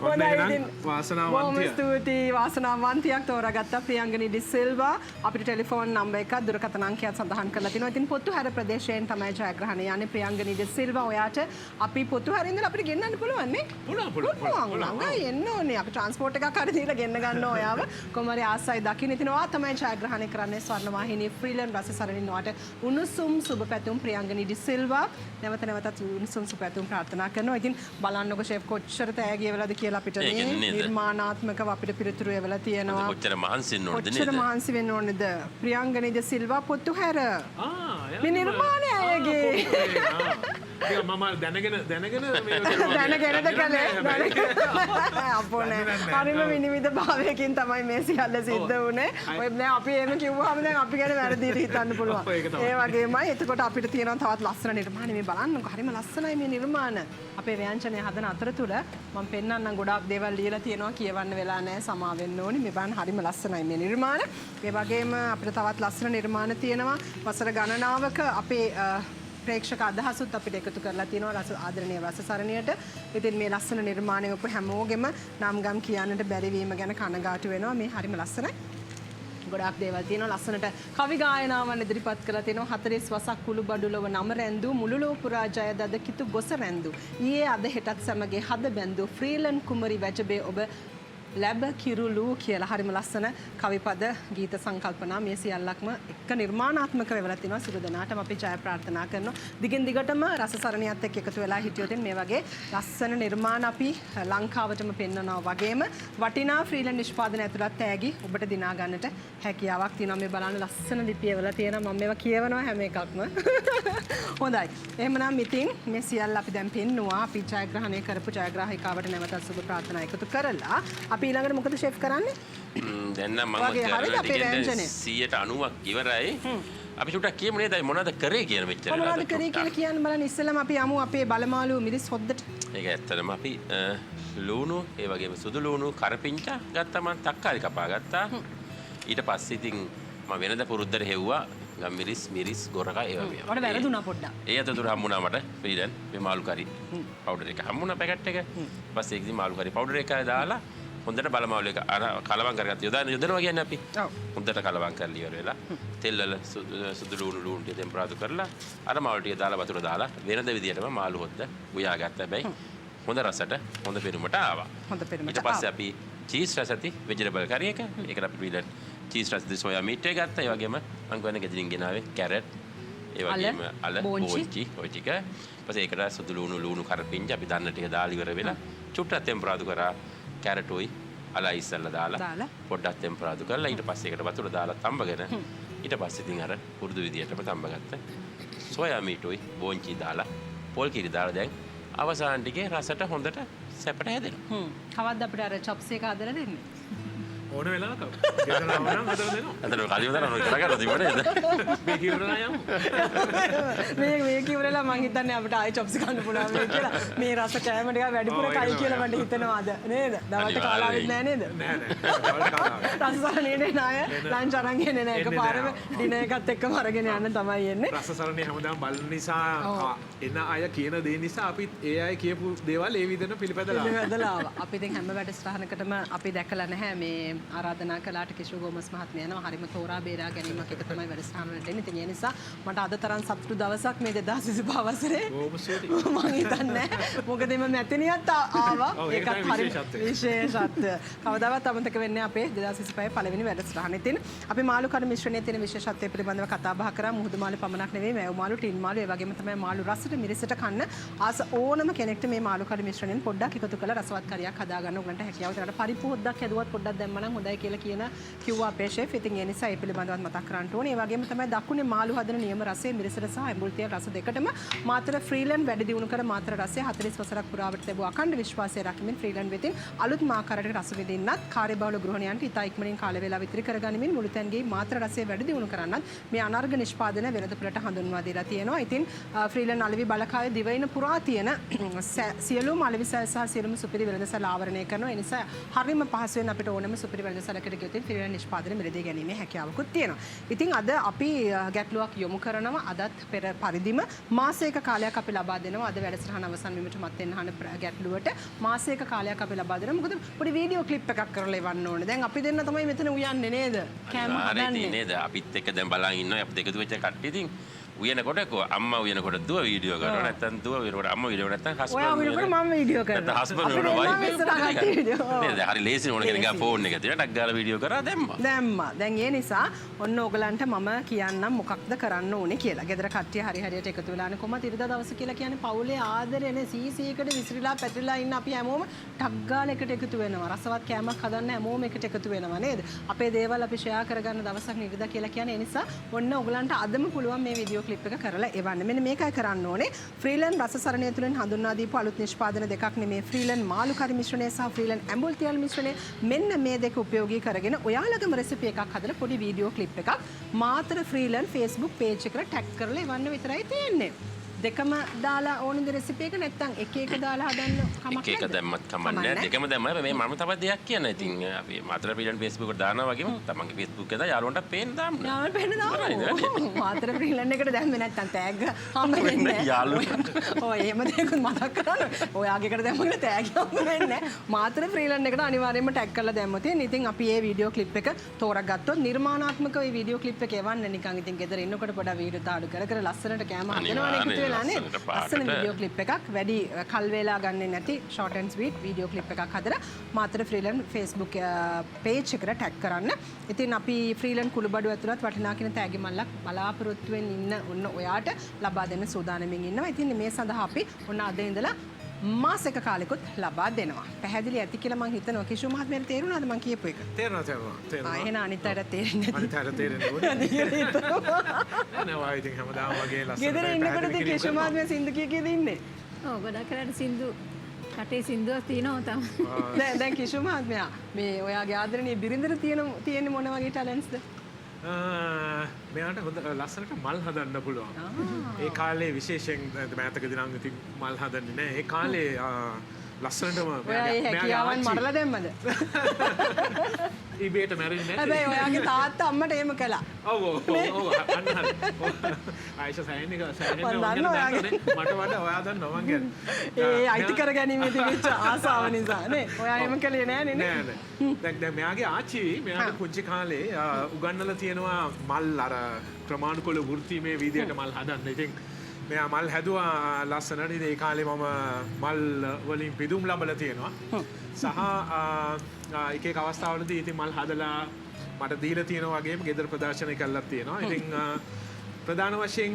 හොඳයි ඉතින් වාසනාවන්තය. ස්තුතියි වාසනාවන්තයක් තෝරාගත්තා ප්‍රියංගනී ඩි සිල්වා. අපිට ටෙලිෆෝන් නම්බර් එකක් දුරකථන අංකයක් සඳහන් කරලා තිනවා. ඉතින් පොතු හැර ප්‍රදේශයෙන් තමයි ජයග්‍රහණය යන්නේ ප්‍රියංගනී ඩි සිල්වා. ඔයාට අපි පොතු හැර ඉඳලා අපිට ගෙන්නන්න පුළුවන් නේ? පුළුවන්. ළඟයි එන්න ඕනේ. අපි ට්‍රාන්ස්පෝර්ට් එකක් හරි දීලා ගෙන්න ගන්නවා ඔයාව. කොහමරි ආසයි දකින්න. ඉතින් ඔයා තමයි ජයග්‍රහණය කරන්නේ ස්වර්ණවාහිනී ෆ්‍රීලන්ඩ් රසසරණින් ඔයාට උණුසුම් සුබ පැතුම් ප්‍රියංගනී ඩි සිල්වා. නැවත නැවතත් උණුසුම් සුබ පැතුම් ප්‍රාර්ථනා කරනවා. ඉතින් බලන්නකො ෂෙෆ් කොච්චර තෑගි එවලාද කියලා අපිට මේ නිර්මාණාත්මකව අපිට පිළිතුරු එවලා තියෙනවා. කොච්චර මහන්සි වෙන්න ඕනද නේද? කොච්චර මහන්සි වෙන්න ඕනද? ප්‍රියංගනී ඩි සිල්වා පොතු හැර. මේ නිර්මාණය අයගේ. මම දැනගෙනද කළේ අපෝ නෑ. හරිම විනිවිද භාවයකින් තමයි මේ සියල්ල සිද්ධ වුණේ. ඔය දැන් අපි එහෙම කිව්වහම දැන් අපි ගැන වැරදිට හිතන්න පුළුවන්. ඒ වගේමයි එතකොට අපිට තියෙනවා තවත් ලස්සන නිර්මාණ මේ බලන්නකො හරිම ලස්සනයි මේ නිර්මාණ. අපේ ව්‍යංජනය හදන අතරතුර මම පෙන්නන්නම් ගොඩාක් දේවල් ලියලා තියෙනවා කියවන්න වෙලා නැහැ සමා වෙන්න ඕනි. මේ බලන්න හරිම ලස්සනයි මේ නිර්මාණ. ඒ වගේම අපිට තවත් ලස්සන නිර්මාණ තියෙනවා. වසර ගණනාවක අපේ ප්‍රේක්ෂක අදහසුත් අපිට එකතු කරලා තියෙනවා රස ආදරණීය රසසරණියට. ඉතින් මේ ලස්සන නිර්මාණය ඔප හැමෝගෙම නම් ගම් කියන්නට බැරි වීම ගැන කනගාටු වෙනවා. මේ හරිම ලස්සනයි. ගොඩාක් දේවල් තියෙනවා. ලස්සනට කවි ගායනාවන් ඉදිරිපත් කරලා තියෙනවා. 40 වසක් කුළු බඩුලව නම රැඳු මුළුලෝ පුරා ජයදද කිතු ගොස රැඳු. ඊයේ අද හෙටත් සමගේ හද බැඳු ෆ්‍රීලන්ඩ් කුමරි වැජබේ ඔබ ලැබ කිරුළු කියලා හරිම ලස්සන කවිපද ගීත සංකල්පනා මේ සියල්ලක්ම එක නිර්මාණාත්මක වෙවලා තිනවා. සියලු දෙනාටම අපි ජය ප්‍රාර්ථනා කරනවා. දිගින් දිගටම රසසරණියත් එක්ක එකතු වෙලා හිටියොත් මේ වගේ ලස්සන නිර්මාණ අපි ලංකාවටම පෙන්වනවා වගේම වටිනා ෆ්‍රීලන්ඩ් නිෂ්පාදන ඇතුළත් තෑගි ඔබට දිනා ගන්නට හැකියාවක් තියෙනවා. මේ බලන්න ලස්සන ලිපිය වෙලා තියෙනවා. මම මේවා කියවනවා හැම එකක්ම. හොඳයි. එහෙමනම් ඉතින් මේ සියල්ල අපි දැන් පෙන්නුවා. අපි ජයග්‍රහණය කරපු ජයග්‍රාහිකාවට නැවතත් සුබ ප්‍රාර්ථනා එකතු කරලා අපි ඊළඟට මොකද ෂෙෆ් කරන්නේ? දැන් නම් මම කරලා ටිකෙන් 190ක් ඉවරයි. අපි චුට්ටක් කියමු නේද මොනවද කරේ කියන මෙච්චර වෙලාවට. මොනවද කරේ කියලා කියන්න බලන්න ඉස්සෙල්ලාම අපි යමු අපේ බලමාළු මිරිස් හොද්දට. ඒක ඇත්තටම අපි ලුණු ඒ වගේම සුදු ලුණු කරපිංචා ගත්තා මම තක්කාලි කපා ගත්තා. ඊට පස්සේ ඉතින් මම වෙනද පුරුද්දට හෙව්වා ගම්මිරිස් මිරිස් ගොරකා ඒ වගේ. ඔයාලට වැරදුනා පොඩ්ඩක්. ඒ අතතුර හම්බුණා මට ෆ්‍රීලන් මේ මාළු කරි පවුඩර් එක හම්බුණා පැකට් එක. ඊපස්සේ ඒක ඉතින් මාළු කරි පවුඩර් එක දාලා හොඳට බලමාළු එක අර කලවම් කරගත්ත යොදනවා කියන්නේ අපි. ඔව්. හොඳට කලවම් කරලා ඉවර වෙලා තෙල් වල සුදු ලුණු ටික ටෙම්පරාදු කරලා අර මාළු ටික දාලා වතුර දාලා වෙනද විදියටම මාළු හොද්ද උයා ගත්තා. හැබැයි හොඳ රසට හොඳ පෙනුමට ආවා. හොඳ පෙනුමට ඊට පස්සේ අපි චීස් රසති වෙජිටබල් කරි එක. ඒකට අපි ෆ්‍රීලන් චීස් රසති සෝයා මීට් එක ගත්තා. ඒ වගේම මම කියන්නේ ගෙදරින් ගෙනාවේ කැරට් ඒ වගේම අල බෝංචි ඔය ටික. ඊපස්සේ ඒකට සුදු ලුණු කරපිංචා අපි දන්න ටික දාලා ඉවර වෙලා චුට්ටක් ටෙම්පරාදු කරා කැරට් උයි අලා ඉස්සල්ලා දාලා පොඩ්ඩක් ටෙම්පරාදු කරලා ඊට පස්සේ ඒකට වතුර දාලා තඹගෙන ඊට පස්සේ ඉතින් අර පුරුදු විදියටම තඹගත්ත සෝයා මීටුයි බෝංචි දාලා පොල් කිරි දාලා දැන් අවසාන ටිකේ රසට හොඳට සැපට හැදෙනවා. කවද්ද අපිට අර චොප්ස් එක හදලා දෙන්නේ? ඕන වෙලාවක ගෙදර ආවනම් හදලා දෙනවා. අතන කලින් උදේ නෝ කරගන්න තිබුණේ නේද? මේ කිව්වලා යමු. මේ කිව්වලා මං හිතන්නේ අපිට ආයි චොප්ස් ගන්න පුළුවන් වෙයි කියලා. මේ රස කෑම ටික වැඩිපුර කයි කියලා මට හිතෙනවාද නේද? දවල්ට කාලාවෙත් නෑ නේද? නෑ දවල්ට කාලාවෙ. රසසරණේ නාය ලන්ච් අරන් එන්නේ නෑ එකපාරම ඩිනර් එකත් එක්කම අරගෙන යන්න තමයි එන්නේ. රසසරණේ හැමදාම බලන නිසා එන අය කියන දේ නිසා අපි ඒ අය කියපු දේවල් ඒ විදිහට පිළිපැදලා අපි දැන් හැම වැඩසටහනකටම අපි දැකලා නැහැ මේ ආරාධනා කළාට කිෂු ගෝමස් මහත්මයා යනවා හරිම තෝරා බේරා ගැනීමක් එක තමයි වැඩසටහන වලට එන්නේ. ඉතින් ඒ නිසා මට අද තරම් සතුටු දවසක් මේ 2025 වසරේ මම හිතන්නේ මොකද එම මැතිනියත් ආවා. ඒකත් හරි විශේෂත්වය. කවදාවත් අමතක වෙන්නේ අපේ 2025 පළවෙනි වැඩසටහන. ඉතින් අපි මාළු කන මිශ්‍රණයේ තියෙන විශේෂත්වය පිළිබඳව කතා බහ කරා. මුහුදු මාළු පමණක් නෙවෙයි මෑව් මාළු, ටින් මාළු, ඒ වගේම තමයි මාළු රසට මිරිසට කන්න ආස ඕනම කෙනෙක්ට මේ මාළු කන මිශ්‍රණයෙන් පොඩ්ඩක් එකතු කරලා රසවත් කරියක් හදා ගන්න උගලන්ට හැකියාව තියෙනවා. පරිප්පු හොද්දක් හැදුවත් පොඩ්ඩක් දැම්මම නම් හොඳයි කියලා කියන කිව්වා අපේ ෂෙෆ්. ඉතින් ඒ නිසා ඒ පිළිබඳවත් මතක් කරන්න ඕනේ. ඒ වගේම තමයි දකුණේ මාළු හදන නියම රසය මිරිසට සහ ඇඹුල් තෙල් රස දෙකටම මාතර ෆ්‍රීලන් වැඩි දියුණු කර මාතර රසය 40 වසරක් පුරාවට ලැබුව අඛණ්ඩ විශ්වාසය රකිමින් ෆ්‍රීලන් වෙතින් අලුත් ආකාරයකට රස විඳින්නත් කාර්යබහුල ගෘහණියන්ට ඉතා ඉක්මනින් කාල වේලාව ඉතිරි කරගනිමින් මුළුතැන්ගේ මාතර රසය වැඩි දියුණු කරන්නත් මේ අනර්ග නිෂ්පාදන වෙළඳපොළට හඳුන්වා දීලා තියෙනවා. ඉතින් ෆ්‍රීලන් අලෙවි බලකාය දිවයින පුරා තියෙන සියලුම අලෙවිසල් සහ සියලුම සුපිරි වෙළඳසැල ආවරණය කරනවා. ඒ නිසා හරිම පහසුවෙන් අපිට ඕනම සුපිරි වෙළඳසැලකට ගියොත් ෆ්‍රීලන් නිෂ්පාදන මිලදී ගැනීමේ හැකියාවකුත් තියෙනවා. ඉතින් අද අපි ගැටලුවක් යොමු කරනවා. අදත් පෙර පරිදිම මාසයක කාලයක් අපි ලබා දෙනවා. අද වැඩසටහන අවසන් වීමට මත් වෙන අහන ගැටලුවට මාසයක කාලයක් අපි ලබා දෙනවා. මොකද පොඩි වීඩියෝ ක්ලිප් එකක් කරලා එවන්න ඕනේ. දැන් අපි දෙන්න තමයි මෙතන උයන්නේ නේද? කැම හදන්නේ නේද? අපිත් එක්ක දැන් බලන් ඉන්නවා. අපි දෙක දුවෙච්ච කට්ටිය ඉතින් උයනකොට අම්මා උයනකොට දුව වීඩියෝ කරනවා. නැත්නම් දුව උයනකොට අම්මා වීඩියෝ නැත්නම් හස්බන්ඩ් ඔයා උයනකොට මම වීඩියෝ කරනවා. නැත්නම් හස්බන්ඩ් උයනකොට වයිෆ් නේද? හරි ලේසි ඕන කෙනෙක් ගා ෆෝන් එක තියලා ටක් ගාලා වීඩියෝ කරා දැම්මා. දැන් ඒ නිසා ඔන්න ඕගලන්ට මම කියන්නම් මොකක්ද කරන්න ඕනේ කියලා. ගෙදර කට්ටිය හරි හරියට එකතු වෙලානේ කොහමද ඉරිදා දවස කියලා කියන්නේ පවුලේ ආදරේනේ සීසීකට විසිරීලා පැටලිලා ඉන්න අපි හැමෝම ටක් ගාලා එකට එකතු වෙනවා. රසවත් කෑමක් හදන්න හැමෝම එකට එකතු වෙනවා නේද? අපේ දේවල් අපි ෂෙයා කරගන්න දවසක් ඉරිදා කියලා කියන්නේ. ඒ නිසා ඔන්න ඕගලන්ට අදම පුළුවන් මේ වීඩියෝ ක්ලිප් එක කරලා එවන්න. මෙන්න මේකයි කරන්න ඕනේ. ෆ්‍රීලන් රසසරණය තුලින් හඳුන්වා දීපු අලුත් නිෂ්පාදන දෙකක් නෙමේ ෆ්‍රීලන් මාළු කරි මිශ්‍රණය සහ ෆ්‍රීලන් ඇඹුල් තෙල් මිශ්‍රණය. මෙන්න මේ දෙක උපයෝගී කරගෙන ඔයාලගේම රෙසිපි එකක් හදලා පොඩි වීඩියෝ ක්ලිප් එකක් මාතර ෆ්‍රීලන් Facebook page එකට ටැග් කරලා එවන්න විතරයි තියෙන්නේ. දෙකම දාලා ඕනිද රෙසිපි එක නැත්නම් එක එක දාලා හදන්න කමක් නැහැ. එක දැම්මත් කමක් නැහැ. දෙකම දැම්මම මේ මම තවත් දෙයක් කියන්න. ඉතින් අපි මාතර ෆ්‍රීලන් Facebook එකට දානවා වගේම තමන්ගේ Facebook එකේ යාළුවන්ට පේන්න දාන්න. යාළුවන්ට පේන්න දාන්න. මාතර ෆ්‍රීලන් එකට දැම්මේ නැත්නම් ටැග් හම්බ වෙන්නේ නැහැ. යාළුවෝ. ඔය එහෙම දෙයක් මතක් කරන්න. ඔයාගේ එකට දැම්මම ටැග් හම්බ වෙන්නේ නැහැ. මාතර ෆ්‍රීලන් එකට අනිවාර්යයෙන්ම ටැග් කරලා දැම්මොත් ඉතින් අපි මේ වීඩියෝ ක්ලිප් එක තෝරාගත්තොත් නිර්මාණාත්මකව මේ වීඩියෝ ක්ලිප් එක එවන්න නිකන් ඉතින් ගෙදර ඉන්නකොට පොඩ වීඩියෝ තාඩු කර කර ලස්සනට කැම හදනවනේ ලස්සන වීඩියෝ ක්ලිප් එකක් වැඩි කල් වේලා ගන්නෙ නැති short and sweet video clip එකක් හදලා මාතර ෆ්‍රීලන් Facebook page එකට ටැග් කරන්න. ඉතින් අපි ෆ්‍රීලන් කුළුබඩු ඇතුළත් වටිනා කියන තෑගි මල්ලක් බලාපොරොත්තු වෙන්න ඉන්න ඔන්න ඔයාට ලබා දෙන්න සූදානම්ින් ඉන්නවා. ඉතින් මේ සඳහා අපි ඔන්න අද ඉඳලා මාසයක කාලෙකුත් ලබා දෙනවා. පැහැදිලි ඇති කියලා මම හිතනවා. කිෂු මහත්මයාට තේරුණාද මම කියපු එක? තේරුණා. එහෙනම් අනිත් අයට තේරෙන්නේ අනිත් අයට තේරෙන්නේ ඕනේ. නෑ ඉතින් හැමදාම වගේ ලස්සන. ගෙදර ඉන්නකොට ඉතින් කිෂු මහත්මයා සින්දු කිය කීද ඉන්නේ? ඔව් ගොඩක් කරලා සින්දු කටේ සින්දුවක් තියෙනවා තමයි. දැන් කිෂු මහත්මයා මේ ඔයාගේ ආදරණීය බිරිඳට තියෙන්නේ මොන වගේ ටැලන්ට්ස්ද? මෙයාට හොඳ ලස්සනට මල් හදන්න පුළුවන්. ඒ කාලේ විශේෂයෙන් මෑතකදී නම් ඉතින් මල් හදන්නේ නැහැ. ඒ කාලේ ලස්සනටම ඔයා ඒ හැකියාවන් මරලා දැම්මද? ඉබේට මැරෙන්නේ නැහැ. හැබැයි ඔයාගේ තාත්තා අම්මට එහෙම කළා. ඔව් අන්න හරි. ආයිෂා සෑහෙන මට වඩා ඔයා දන්නවා මං කියන්නේ. ඒ අයිති කර ගැනීමේ තිබිච්ච ආසාව නිසා නේ. ඔයා එහෙම කළේ නෑනේ නේ. නෑ. දැන් මෙයාගේ ආච්චි මෙයාට පුංචි කාලේ උගන්වලා තියෙනවා මල් අර ක්‍රමානුකූල වෘත්තීමේ විදියට මල් හදන්න. ඉතින් මෙයා මල් හැදුවා ලස්සනට. ඉතින් ඒ කාලේ මම මල් වලින් පිදුම් ලබලා තියෙනවා. සහ එක එක අවස්ථාවලදී ඉතින් මල් හදලා මට දීලා තියෙනවා වගේම ගෙදර ප්‍රදර්ශනය කළා තියෙනවා. ඉතින් ප්‍රධාන වශයෙන්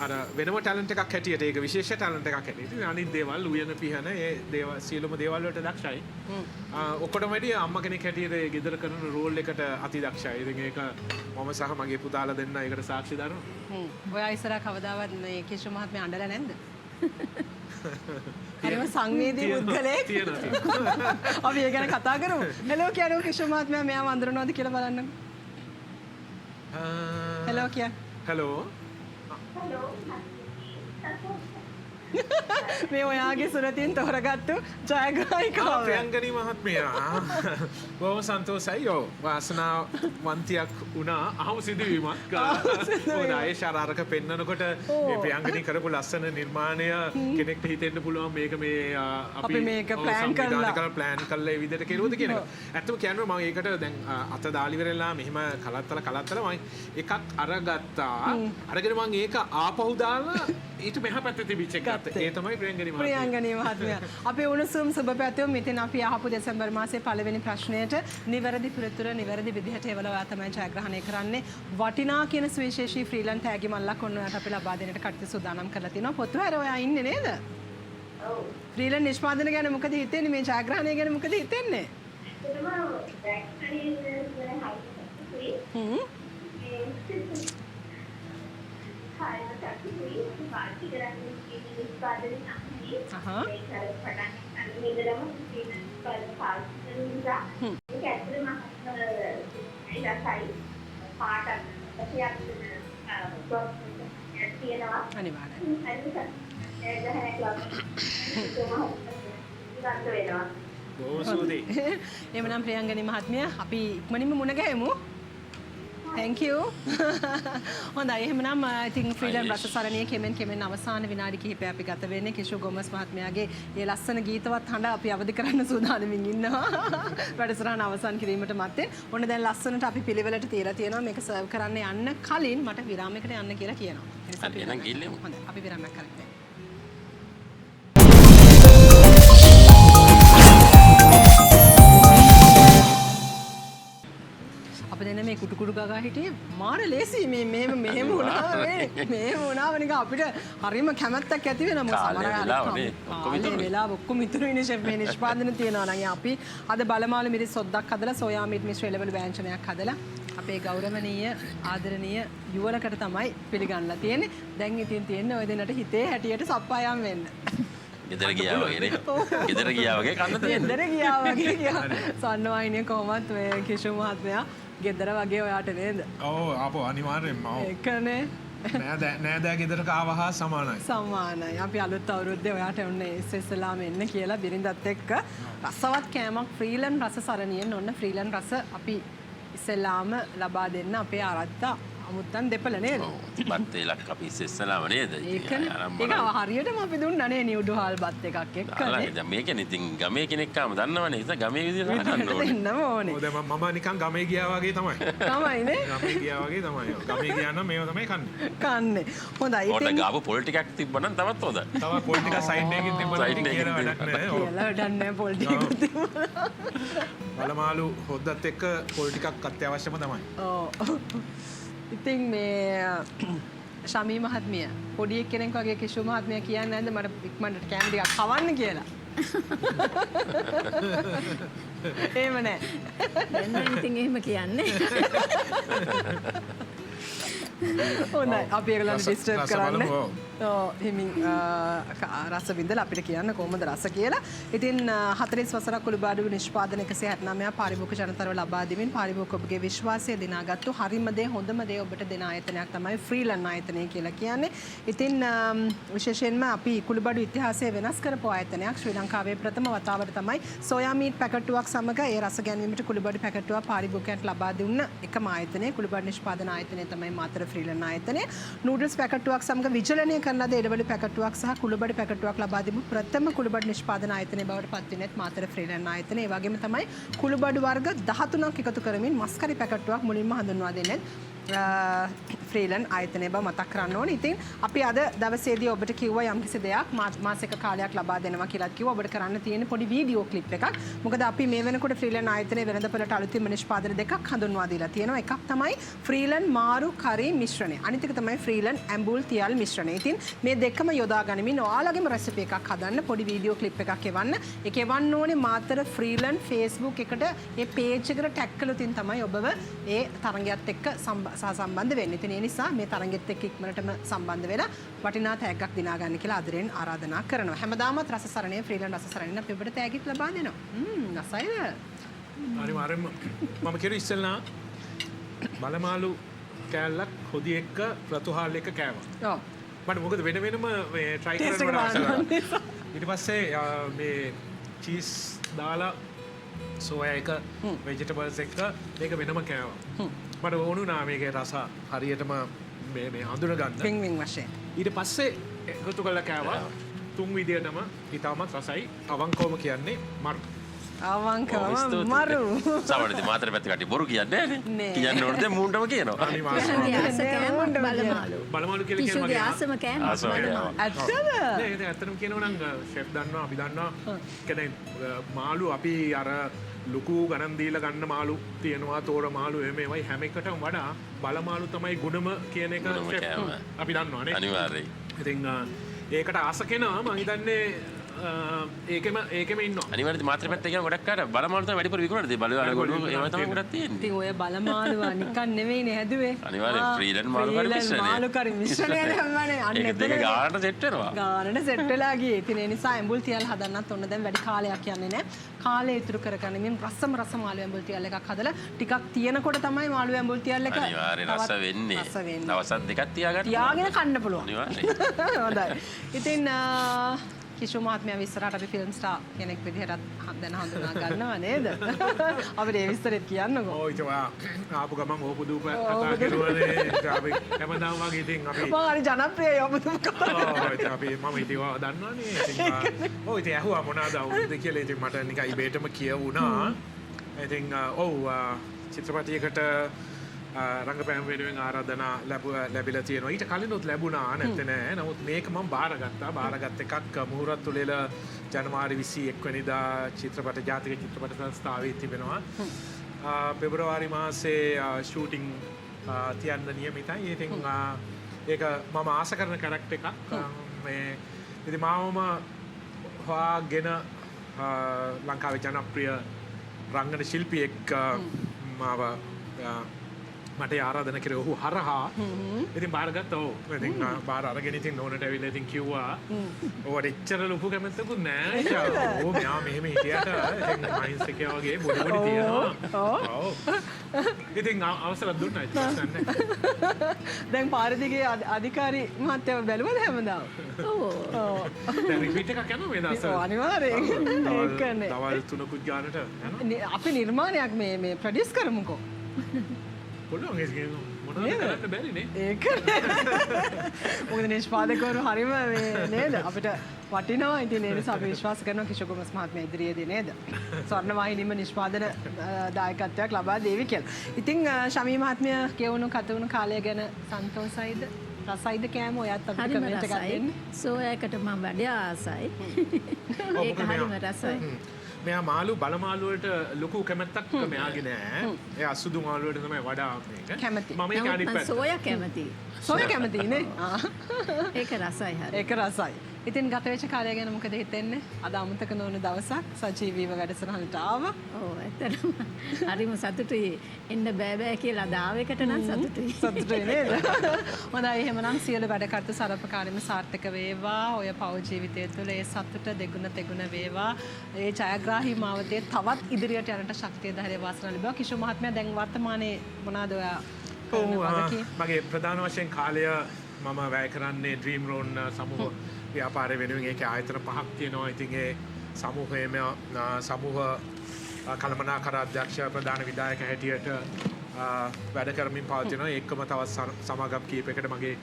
අර වෙනම ටැලන්ට් එකක් හැටියට ඒක විශේෂ ටැලන්ට් එකක් හැටියට. ඉතින් අනිත් දේවල් උයන පිහන ඒ දේවල් සියලුම දේවල් වලට දක්ෂයි. ඔක්කොටම වැඩිය අම්මා කෙනෙක් හැටියට ඒ ගෙදර කරන රෝල් එකට අති දක්ෂයි. ඉතින් ඒක මම සහ මගේ පුතාලා දෙන්න ඒකට සාක්ෂි දරනවා. ඔයා ඉස්සරහ කවදාවත් මේ කිෂු මහත්මයා අඬලා නැද්ද? හරිම සංවේදී පුද්ගලෙක්. අපි ඒ ගැන කතා කරමු. හෙලෝ කියනෝ කිෂු මහත්මයා මෙයාව අඳුරනවද කියලා බලන්න. හෙලෝ කිය. හෙලෝ. මේ ඔයාගේ සුරතින් තෝරගත්තු ජයග්‍රාහිකාව. ප්‍රියංගනී මහත්මයා. බොහොම සන්තෝෂයි. ඔව් වාසනාවන්තයක් වුණා. අහමු සිදුවීමක්. මොකද ආයශාරාරක පෙන්නකොට මේ ප්‍රියංගනී කරපු ලස්සන නිර්මාණය කෙනෙක්ට හිතෙන්න පුළුවන් මේක මේ අපි මේක ප්ලෑන් කරලා ඒ විදිහට කෙරුවද කියන එක. ඇත්තම කියනවා මම ඒකට දැන් අත දාලි වෙරලා මෙහිම කලත්තලා මම එකක් අරගත්තා. අරගෙන මම ඒක ආපහු දාලා ඊට මෙහා පැත්තේ තිබිච්ච එක ගත්තා. ඒ තමයි ප්‍රියංගනී මහත්මිය. ප්‍රියංගනී මහත්මිය. අපේ උණුසුම් සුබ පැතුම් මෙතන අපි ආපු දෙසැම්බර් මාසේ පළවෙනි ප්‍රශ්නයට නිවැරදි පිළිතුර නිවැරදි විදිහට එවලා ඔයා තමයි ජයග්‍රහණය කරන්නේ. වටිනා කියන සුවිශේෂී ෆ්‍රීලන්ස් තෑගි මල්ලක් ඔන්න ඔයාට අපි ලබා දෙන්නට කටයුතු සූදානම් කරලා තිනවා. පොතු හැර ඔයා ඉන්නේ නේද? ඔව්. ෆ්‍රීලන්ස් නිෂ්පාදන ගැන මොකද හිතෙන්නේ? මේ ජයග්‍රහණය ගැන මොකද හිතෙන්නේ? එමනම් ප්‍රියංගනී මහත්මිය අපි ඉක්මනින්ම මුණ ගැහෙමු. Thank you. හොඳයි එහෙනම් ඉතින් ෆ්‍රීලන්ස් රසසරණියේ කෙමෙන් අවසාන විනාඩි කිහිපයක් අපි ගත වෙන්නේ කිෂු ගොමස් මහත්මයාගේ මේ ලස්සන ගීතවත් හඬ අපි අවදි කරන්න සූදානමින් ඉන්නවා. වැඩසටහන අවසන් කිරීමට මත්තෙන් ඔන්න දැන් ලස්සනට අපි පිළිවෙලට තියලා තියෙනවා මේක සර්ව් කරන්න යන්න කලින් මට විරාමයකට යන්න කියලා කියනවා. එහෙනම් ගිල්ලෙමු. හොඳයි අපි විරාමයක් කරමු. අප දෙන මේ කුටු කුටු ගගා හිටියේ මාර ලේසි මේ මෙහෙම වුණාම නිකන් අපිට හරිම කැමැත්තක් ඇති වෙනවා සමහර වෙලාව ඔක්කොම ඉතුරු වෙන ෂෙෆ් මේ නිෂ්පාදන තියනවා නම් අපි අද බලමාළු මිරිස් සොද්දක් හදලා සෝයා මීට් මිශ්‍ර එළවලු ව්‍යංජනයක් හදලා අපේ ගෞරවනීය ආදරණීය යුවලකට තමයි පිළිගන්නලා තියෙන්නේ. දැන් ඉතින් තියෙන්නේ ඔය දෙන්නට හිතේ හැටියට සප්පායම් වෙන්න. ගෙදර ගියා වගේ නේ. ගෙදර ගියා වගේ කන්න තියෙන්නේ. ගෙදර ගියා වගේ කියනවා. සන්නවායිනේ කොහොමත් ඔය කිෂු මහත්මයා ගෙදර වගේ ඔයාට නේද? ඔව් ආපෝ අනිවාර්යෙන්ම. ඒකනේ. නෑදෑ ගෙදරට ආවහා සමානයි. සමානයි. අපි අලුත් අවුරුද්දේ ඔයාට ඔන්න ඉස්සෙල්ලාම එන්න කියලා බිරිඳත් එක්ක රසවත් කෑමක් ෆ්‍රීලන්ස් රස සරණියෙන් ඔන්න ෆ්‍රීලන්ස් රස අපි ඉස්සෙල්ලාම ලබා දෙන්න අපේ ආරත්තා අමුත්තන් දෙපළ නේද? බත් වේලක් අපි ඉස්සෙල්ලාම නේද? ඒකනේ. ඒක හරියටම අපි දුන්නා නේ නිවුඩුහල් බත් එකක් එක්කනේ. දැන් මේකනේ ඉතින් ගමේ කෙනෙක් ආම දන්නවනේ. ඒක ගමේ විදිහට කරන්න ඕනේ. දෙන්නම ඕනේ. ඔව් දැන් මම නිකන් ගමේ ගියා වගේ තමයි. තමයි නේ. ගමේ ගියා වගේ තමයි. ගමේ ගියා නම් මේව තමයි කන්නේ. කන්නේ. හොඳයි. ඉතින් ඔතන ගාව පොල් ටිකක් තිබ්බනම් තවත් හොඳයි. තව පොල් ටිකක් සයිඩ් එකකින් තිබ්බනම් කියලා වැඩක් නැහැ. ඔව්. කියලා වැඩක් නැහැ පොල් ටිකක් තිබ්බා. බලමාළු හොද්දත් එක්ක පොල් ටිකක් අත්‍යවශ්‍යම තමයි. ඔව්. ඉතින් මේ ශමී මහත්මිය පොඩි එක්කෙනෙක් වගේ කිෂු මහත්මිය කියන්නේ නැද්ද මට ඉක්මනට කෑම ටිකක් කවන්න කියලා? එහෙම නෑ. දැන් නම් ඉතින් එහෙම කියන්නේ. හොඳයි අපි ඒගොල්ලන්ට රස- ඩිස්ටර්බ් රස කරන්න බලමු. හිමින් රස විඳලා අපිට කියන්න කොහොමද රස කියලා. ඉතින් 40 වසරක් කුළුබාඩුව නිෂ්පාදන 169 පාරිභෝගික ජනතරව ලබා දෙමින් පාරිභෝගික ඔබගේ විශ්වාසය දිනාගත්තු හරිම දේ හොඳම දේ ඔබට දෙන ආයතනයක් තමයි ෆ්‍රීලන් ආයතනය කියලා කියන්නේ. ඉතින් විශේෂයෙන්ම අපි කුළුබාඩු ඉතිහාසයේ වෙනස් කරපු ආයතනයක් ශ්‍රී ලංකාවේ ප්‍රථම වතාවට තමයි සෝයා මීට් පැකට්ටුවක් සමග ඒ රස ගැනීමට කුළුබාඩු පැකට්ටුවක් පාරිභෝගිකයන්ට ලබා දුන්න එකම ආයතනය කුළුබාඩු නිෂ්පාදන ආයතනය තමයි මාතර ෆ්‍රීලන් ආයතනය. නූඩල්ස් පැකට්ටුවක් සමග විචලනය කරන ලද එළවලු පැකට්ටුවක් සහ කුළුබඩු පැකට්ටුවක් ලබා දීමු ප්‍රථම කුළුබඩු නිෂ්පාදන ආයතනය බවට පත් වෙනෙත් මාතර ෆ්‍රීලන් ආයතනය. ඒ වගේම තමයි කුළුබඩු වර්ග 13ක් එකතු කරමින් මස්කරි පැකට්ටුවක් මුලින්ම හඳුන්වා දෙන්නේ ෆ්‍රීලන් ආයතනය බව මතක් කරන්න ඕනේ. ඉතින් අපි අද දවසේදී ඔබට කිව්වා යම්කිසි දෙයක් මාසික කාලයක් ලබා දෙනවා කියලා කිව්වා. ඔබට කරන්න තියෙන පොඩි වීඩියෝ ක්ලිප් එකක්. මොකද අපි මේ වෙනකොට ෆ්‍රීලන් ආයතනයේ වෙළඳපොළට අලුතින්ම නිෂ්පාදන දෙකක් හඳුන්වා දීලා තියෙනවා. එකක් තමයි ෆ්‍රීලන් මාරු කරි මිශ්‍රණය. අනිත් එක තමයි ෆ්‍රීලන් ඇඹුල් තියල් මිශ්‍රණය. ඉතින් මේ දෙකම යොදා ගනිමින් ඔයාලගේම රෙසිපි එකක් හදන්න පොඩි වීඩියෝ ක්ලිප් එකක් එවන්න. ඒක එවන්න ඕනේ මාතර ෆ්‍රීලන් Facebook එකට ඒ පේජ් එකට ටැග් කළොතින් තමයි ඔබව ඒ තරගයත් එක්ක සම්බන්ධ වෙන්න. ඉතින් ඒ නිසා මේ තරගෙත් එක්ක ඉක්මනටම සම්බන්ධ වෙලා වටිනා තෑග්ගක් දිනා ගන්න කියලා ආදරෙන් ආරාධනා කරනවා. හැමදාමත් රසසරණේ ෆ්‍රීලන් රසසරණේ අපි ඔබට තෑග්ගත් ලබා දෙනවා. රසයිද? අනිවාර්යෙන්ම මම කියන ඉස්සෙල්ලා බලමාලු කෑල්ලක් හොදි එක්ක ප්‍රතුහාල් එක කෑවා. ඔව්. මට මොකද වෙන වෙනම මේ try Taste එක කරන්න ආස බලන්න. කරා. ඊට පස්සේ මේ චීස් දාලා සෝයා එක vegetables එක මේක වෙනම කෑවා. මට ඕනුනා මේකේ රස හරියටම මේ හඳුන ගන්න. වින් වින් වශයෙන්. ඊට පස්සේ එකතු කරලා කෑවා. තුන් විදියටම ඉතාමත් රසයි. අවංකවම කියන්නේ මරු. අවංකවම මරු. සමහරවිට මාතර පැත්ත කටි බොරු කියන්නේ නෑ. නැහැ. කියන්න ඕනේ දැන් මූණටම කියනවා. අනිවාර්යයෙන්ම. කිෂුගේ ආස කෑම බලමාලු. බලමාලු කියලා කියන කිෂුගේ මගේ ආසම කෑම ආසම බලමාලු. ඇත්තද? නෑ ඒක ඇත්තටම කියනවා නම් ෂෙෆ් දන්නවා අපි දන්නවා කියන්නේ මාළු අපි අර ලොකු ගණන් දීලා ගන්න මාළු තියෙනවා තෝර මාළු මේවයි හැම එකටම වඩා බලමාළු තමයි ගුණම කියන එක ගුණම ෂෙෆ් කෑම. අපි දන්නවානේ. අනිවාර්යයෙන්. ඉතින් ඒකට ආස කෙනා මම හිතන්නේ ඒකෙම ඉන්නවා. අනිවාර්යයෙන් මාතර පැත්ත කියන ගොඩක් අර බලමාළු තමයි වැඩිපුර විකුණන්නේ. බලවල ගොඩක් ඒවා තමයි ගොඩක් තියෙන්නේ. ඉතින් ඔය බලමාළුව නිකන් නෙවෙයිනේ හැදුවේ. අනිවාර්යෙන් ෆ්‍රීලන් මාළු කරි මිශ්‍රණය. මාළු කරි මිශ්‍රණය තමයි අන්න ඒක දෙක ගානට සෙට් වෙනවා. ගානට සෙට් වෙලා ගියේ. ඉතින් ඒ නිසා ඇඹුල් තියල් හදන්නත් ඔන්න දැන් වැඩි කාලයක් යන්නේ නැහැ. කාලය ඉතුරු කරගනිමින් රස මාළු ඇඹුල් තියල් එකක් හදලා ටිකක් තියෙනකොට තමයි මාළු ඇඹුල් තියල් එක අනිවාර්යෙන් රස වෙන්නේ. රස වෙන්නේ. දවසක් දෙකක් තියාගන්න. තියාගෙන කන්න පුළුවන්. අනිවාර්යෙන්. හොඳයි. ඉතින් කිෂු මහත්මයා විස්තරات අපි ෆිල්ම් ස්ටාර් කෙනෙක් විදිහට දැන් හඳුනා ගන්නවා නේද? අපිට ඒ විස්තරෙත් කියන්නකෝ. ඔය ඉතින් ආපු ගමන් ඕපු දූප කතා කරුවානේ. අපි හැමදාම වගේ ඉතින් අපි මම හරි ජනප්‍රියයි ඔබතුම කතා. ඔව් ඉතින් අපි මම ඉතින් දන්නවනේ. ඉතින් ඔය ඉතින් ඇහුවා මොනවාද අවුරුද්ද කියලා ඉතින් මට නිකන් ඉබේටම කියවුණා. ඉතින් ඔව් චිත්‍රපටයකට රංගපෑම් වෙනුවෙන් ආරාධනා ලැබිලා තියෙනවා. ඊට කලිනුත් ලැබුණා නැත්te නෑ. නමුත් මේක මම බාරගත්තා. බාරගත් එකක් මුහුරත් තුලේල ජනවාරි 21 වෙනිදා චිත්‍රපට ජාතික චිත්‍රපට සංස්ථාවේ තිබෙනවා. පෙබරවාරි මාසේ ෂූටින් තියන්න නියමිතයි. ඉතින් ඒක මම ආස කරන කැරක්ටර් එකක්. මේ ඉතින් මාවම හොයාගෙන ලංකාවේ ජනප්‍රිය රංගන ශිල්පියෙක් මාව මට ආරාධන කරේ ඔහු හරහා ඉතින් බාරගත්තා. ඔව් ඉතින් බාර අරගෙන ඉතින් ඕනට ඇවිල්ලා ඉතින් කිව්වා ඔයාට එච්චර ලොකු කැමැත්තකුත් නෑ. ඔව් මෙයා මෙහෙම හිටියට ඉතින් මයින්ස් එකේ වගේ බොඩි බොඩි තියෙනවා. ඔව් ඉතින් අවසර දුන්නා ඉතින් දැන් පාරදිගේ අධිකාරී මහත්තයව බැලුවද හැමදාම? ඔව්. දැන් රිපීට් එකක් යනවා මේ දවස්වල. ඔව් අනිවාර්යෙන්. ඒකනේ. දවල් 3කුත් ගානට යනවා. අපි නිර්මාණයක් මේ ප්‍රොඩියුස් කරමුකෝ. පුළුවන් ඒක මොනවද කරන්න බැරිනේ. ඒක මොකද නිෂ්පාදකවරු හරිම මේ නේද අපිට වටිනවා. ඉතින් ඒ නිසා අපි විශ්වාස කරනවා කිෂෝගොමස් මහත්මයා ඉදිරියේදී නේද ස්වර්ණවාහිනීම නිෂ්පාදන දායකත්වයක් ලබා දෙවි කියලා. ඉතින් ශමී මහත්මයා කියවුණු කතවුණු කාලය ගැන සන්තෝෂයිද? රසයිද කෑම ඔයත් අපිට හරිම කමෙන්ට් එකක් රසයි. දෙන්න. සෝයාකට මම වැඩි ආසයි. ඒක හරිම රසයි. මෙයා මාළු බලමාළු වලට ලොකු කැමැත්තක් මෙයාගේ නෑ. එයා අසුදු මාළු වලට තමයි වඩා මේක. කැමති. මම ඒක අනිත් නමුත් මම පැත්ත. සෝයා කැමතියි. සෝයා කැමතිනේ. ඒක රසයි හරි. ඒක රසයි. ඉතින් ගත වෙච්ච කාලය ගැන මොකද හිතෙන්නේ? අද අමතක නොවන දවසක් සජීවීව වැඩසටහනට ආවා. ඔව් ඇත්තටම හරිම සතුටුයි. එන්න බෑ කියලා දාවෙකට නම් සතුටුයි. සතුටුයි නේද? හොඳයි එහෙමනම් සියලු වැඩ කටයුතු සරපකාරීම සාර්ථක වේවා. ඔය පෞ ජීවිතය තුළ ඒ සතුට දෙගුණ තෙගුණ වේවා. ඒ ජයග්‍රාහී මාවතේ තවත් ඉදිරියට යන්නට ශක්තිය ධෛර්ය වාසනාව ලැබෙවා. කිෂු මහත්මයා දැන් වර්තමානයේ මොනවාද ඔයා මගේ ප්‍රධාන වශයෙන් කාලය මම වැය කරන්නේ ඩ්‍රීම් රෝන් සමූහ ව්‍යාපාරය වෙනුවෙන්. ඒකේ ආයතන 5ක් තියෙනවා. ඉතින් ඒ සමූහයේම සමූහ කළමනාකර අධ්‍යක්ෂ ප්‍රධාන විධායක හැටියට වැඩ කරමින් පවතිනවා. ඒකම තවත් සමාගම් කීපයකට මගේ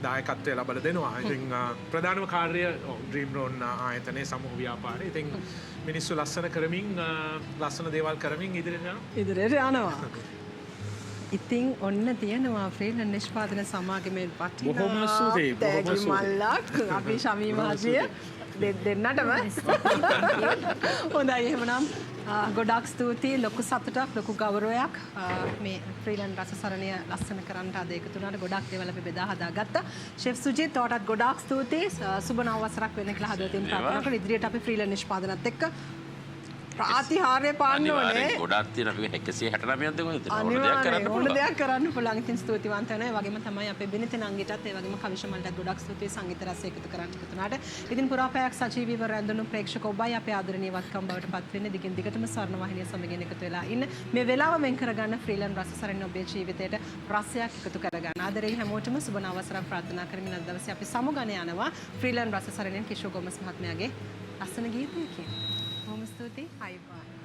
දායකත්වය ලබා දෙනවා. ඉතින් ප්‍රධානම කාර්යය ඩ්‍රීම් රෝන් ආයතනයේ සමූහ ව්‍යාපාරය. ඉතින් මිනිස්සු ලස්සන කරමින් ලස්සන දේවල් කරමින් ඉදිරියට යනවා. ඉතින් ඔන්න තියෙනවා ෆ්‍රීලන් නිෂ්පාදන සමාගමේ පටිනා බොහොම ස්තුතියි. බොහොම මල්ලක් අපි ශමී මහත්මිය දෙන්නටම හොඳයි එහෙමනම් ගොඩක් ස්තුතියි. ලොකු සතුටක් ලොකු ගෞරවයක් මේ ෆ්‍රීලන් රසසරණය ලස්සන කරන්නට අද එකතු වුණාට ගොඩක් දේවල් අපි බෙදා හදාගත්තා. ෂෙෆ් සුජිත් ඔයාටත් ගොඩක් ස්තුතියි. සුබ නව වසරක් වෙන්න කියලා හදවතින් ප්‍රාර්ථනා කරනවා. ඉදිරියට අපි ෆ්‍රීලන් නිෂ්පාදනත් එක්ක ප්‍රාතිහාර්ය පාන්න ඕනේ. ගොඩක් තියෙන අපි 169ක් දෙකෝද ඕන දෙයක් කරන්න පුළුවන්. ඉතින් ස්තුතිවන්ත වෙනවා. ඒ වගේම තමයි අපේ බිනිත නංගිටත් ඒ වගේම කවිශමල්ටත් ගොඩක් ස්තුතියි සංගීත රසය එකතු කරන්න එකතු වුණාට. ඉතින් පුරාපෑයක් සජීවීව රැඳුණු ප්‍රේක්ෂක ඔබයි අපේ ආදරණීය වත්කම් බවට පත් වෙන්නේ දිගින් දිගටම ස්වර්ණ වාහිනිය සමගින් එකතු වෙලා ඉන්න. මේ වෙලාව වෙන් කරගන්න ෆ්‍රීලන් රසසරණ ඔබේ ජීවිතයට රසයක් එකතු කරගන්න. ආදරෙයි හැමෝටම සුබ නව වසරක් ප්‍රාර්ථනා කරමින් අද දවසේ අපි සමුගන යනවා ෆ්‍රීලන් රසසරණෙන් කිෂෝ ගෝමස් මහත්මයාගේ ලස්සන ගීතයකින්. බොහොම ස්තුතියි. අයිබෝන්.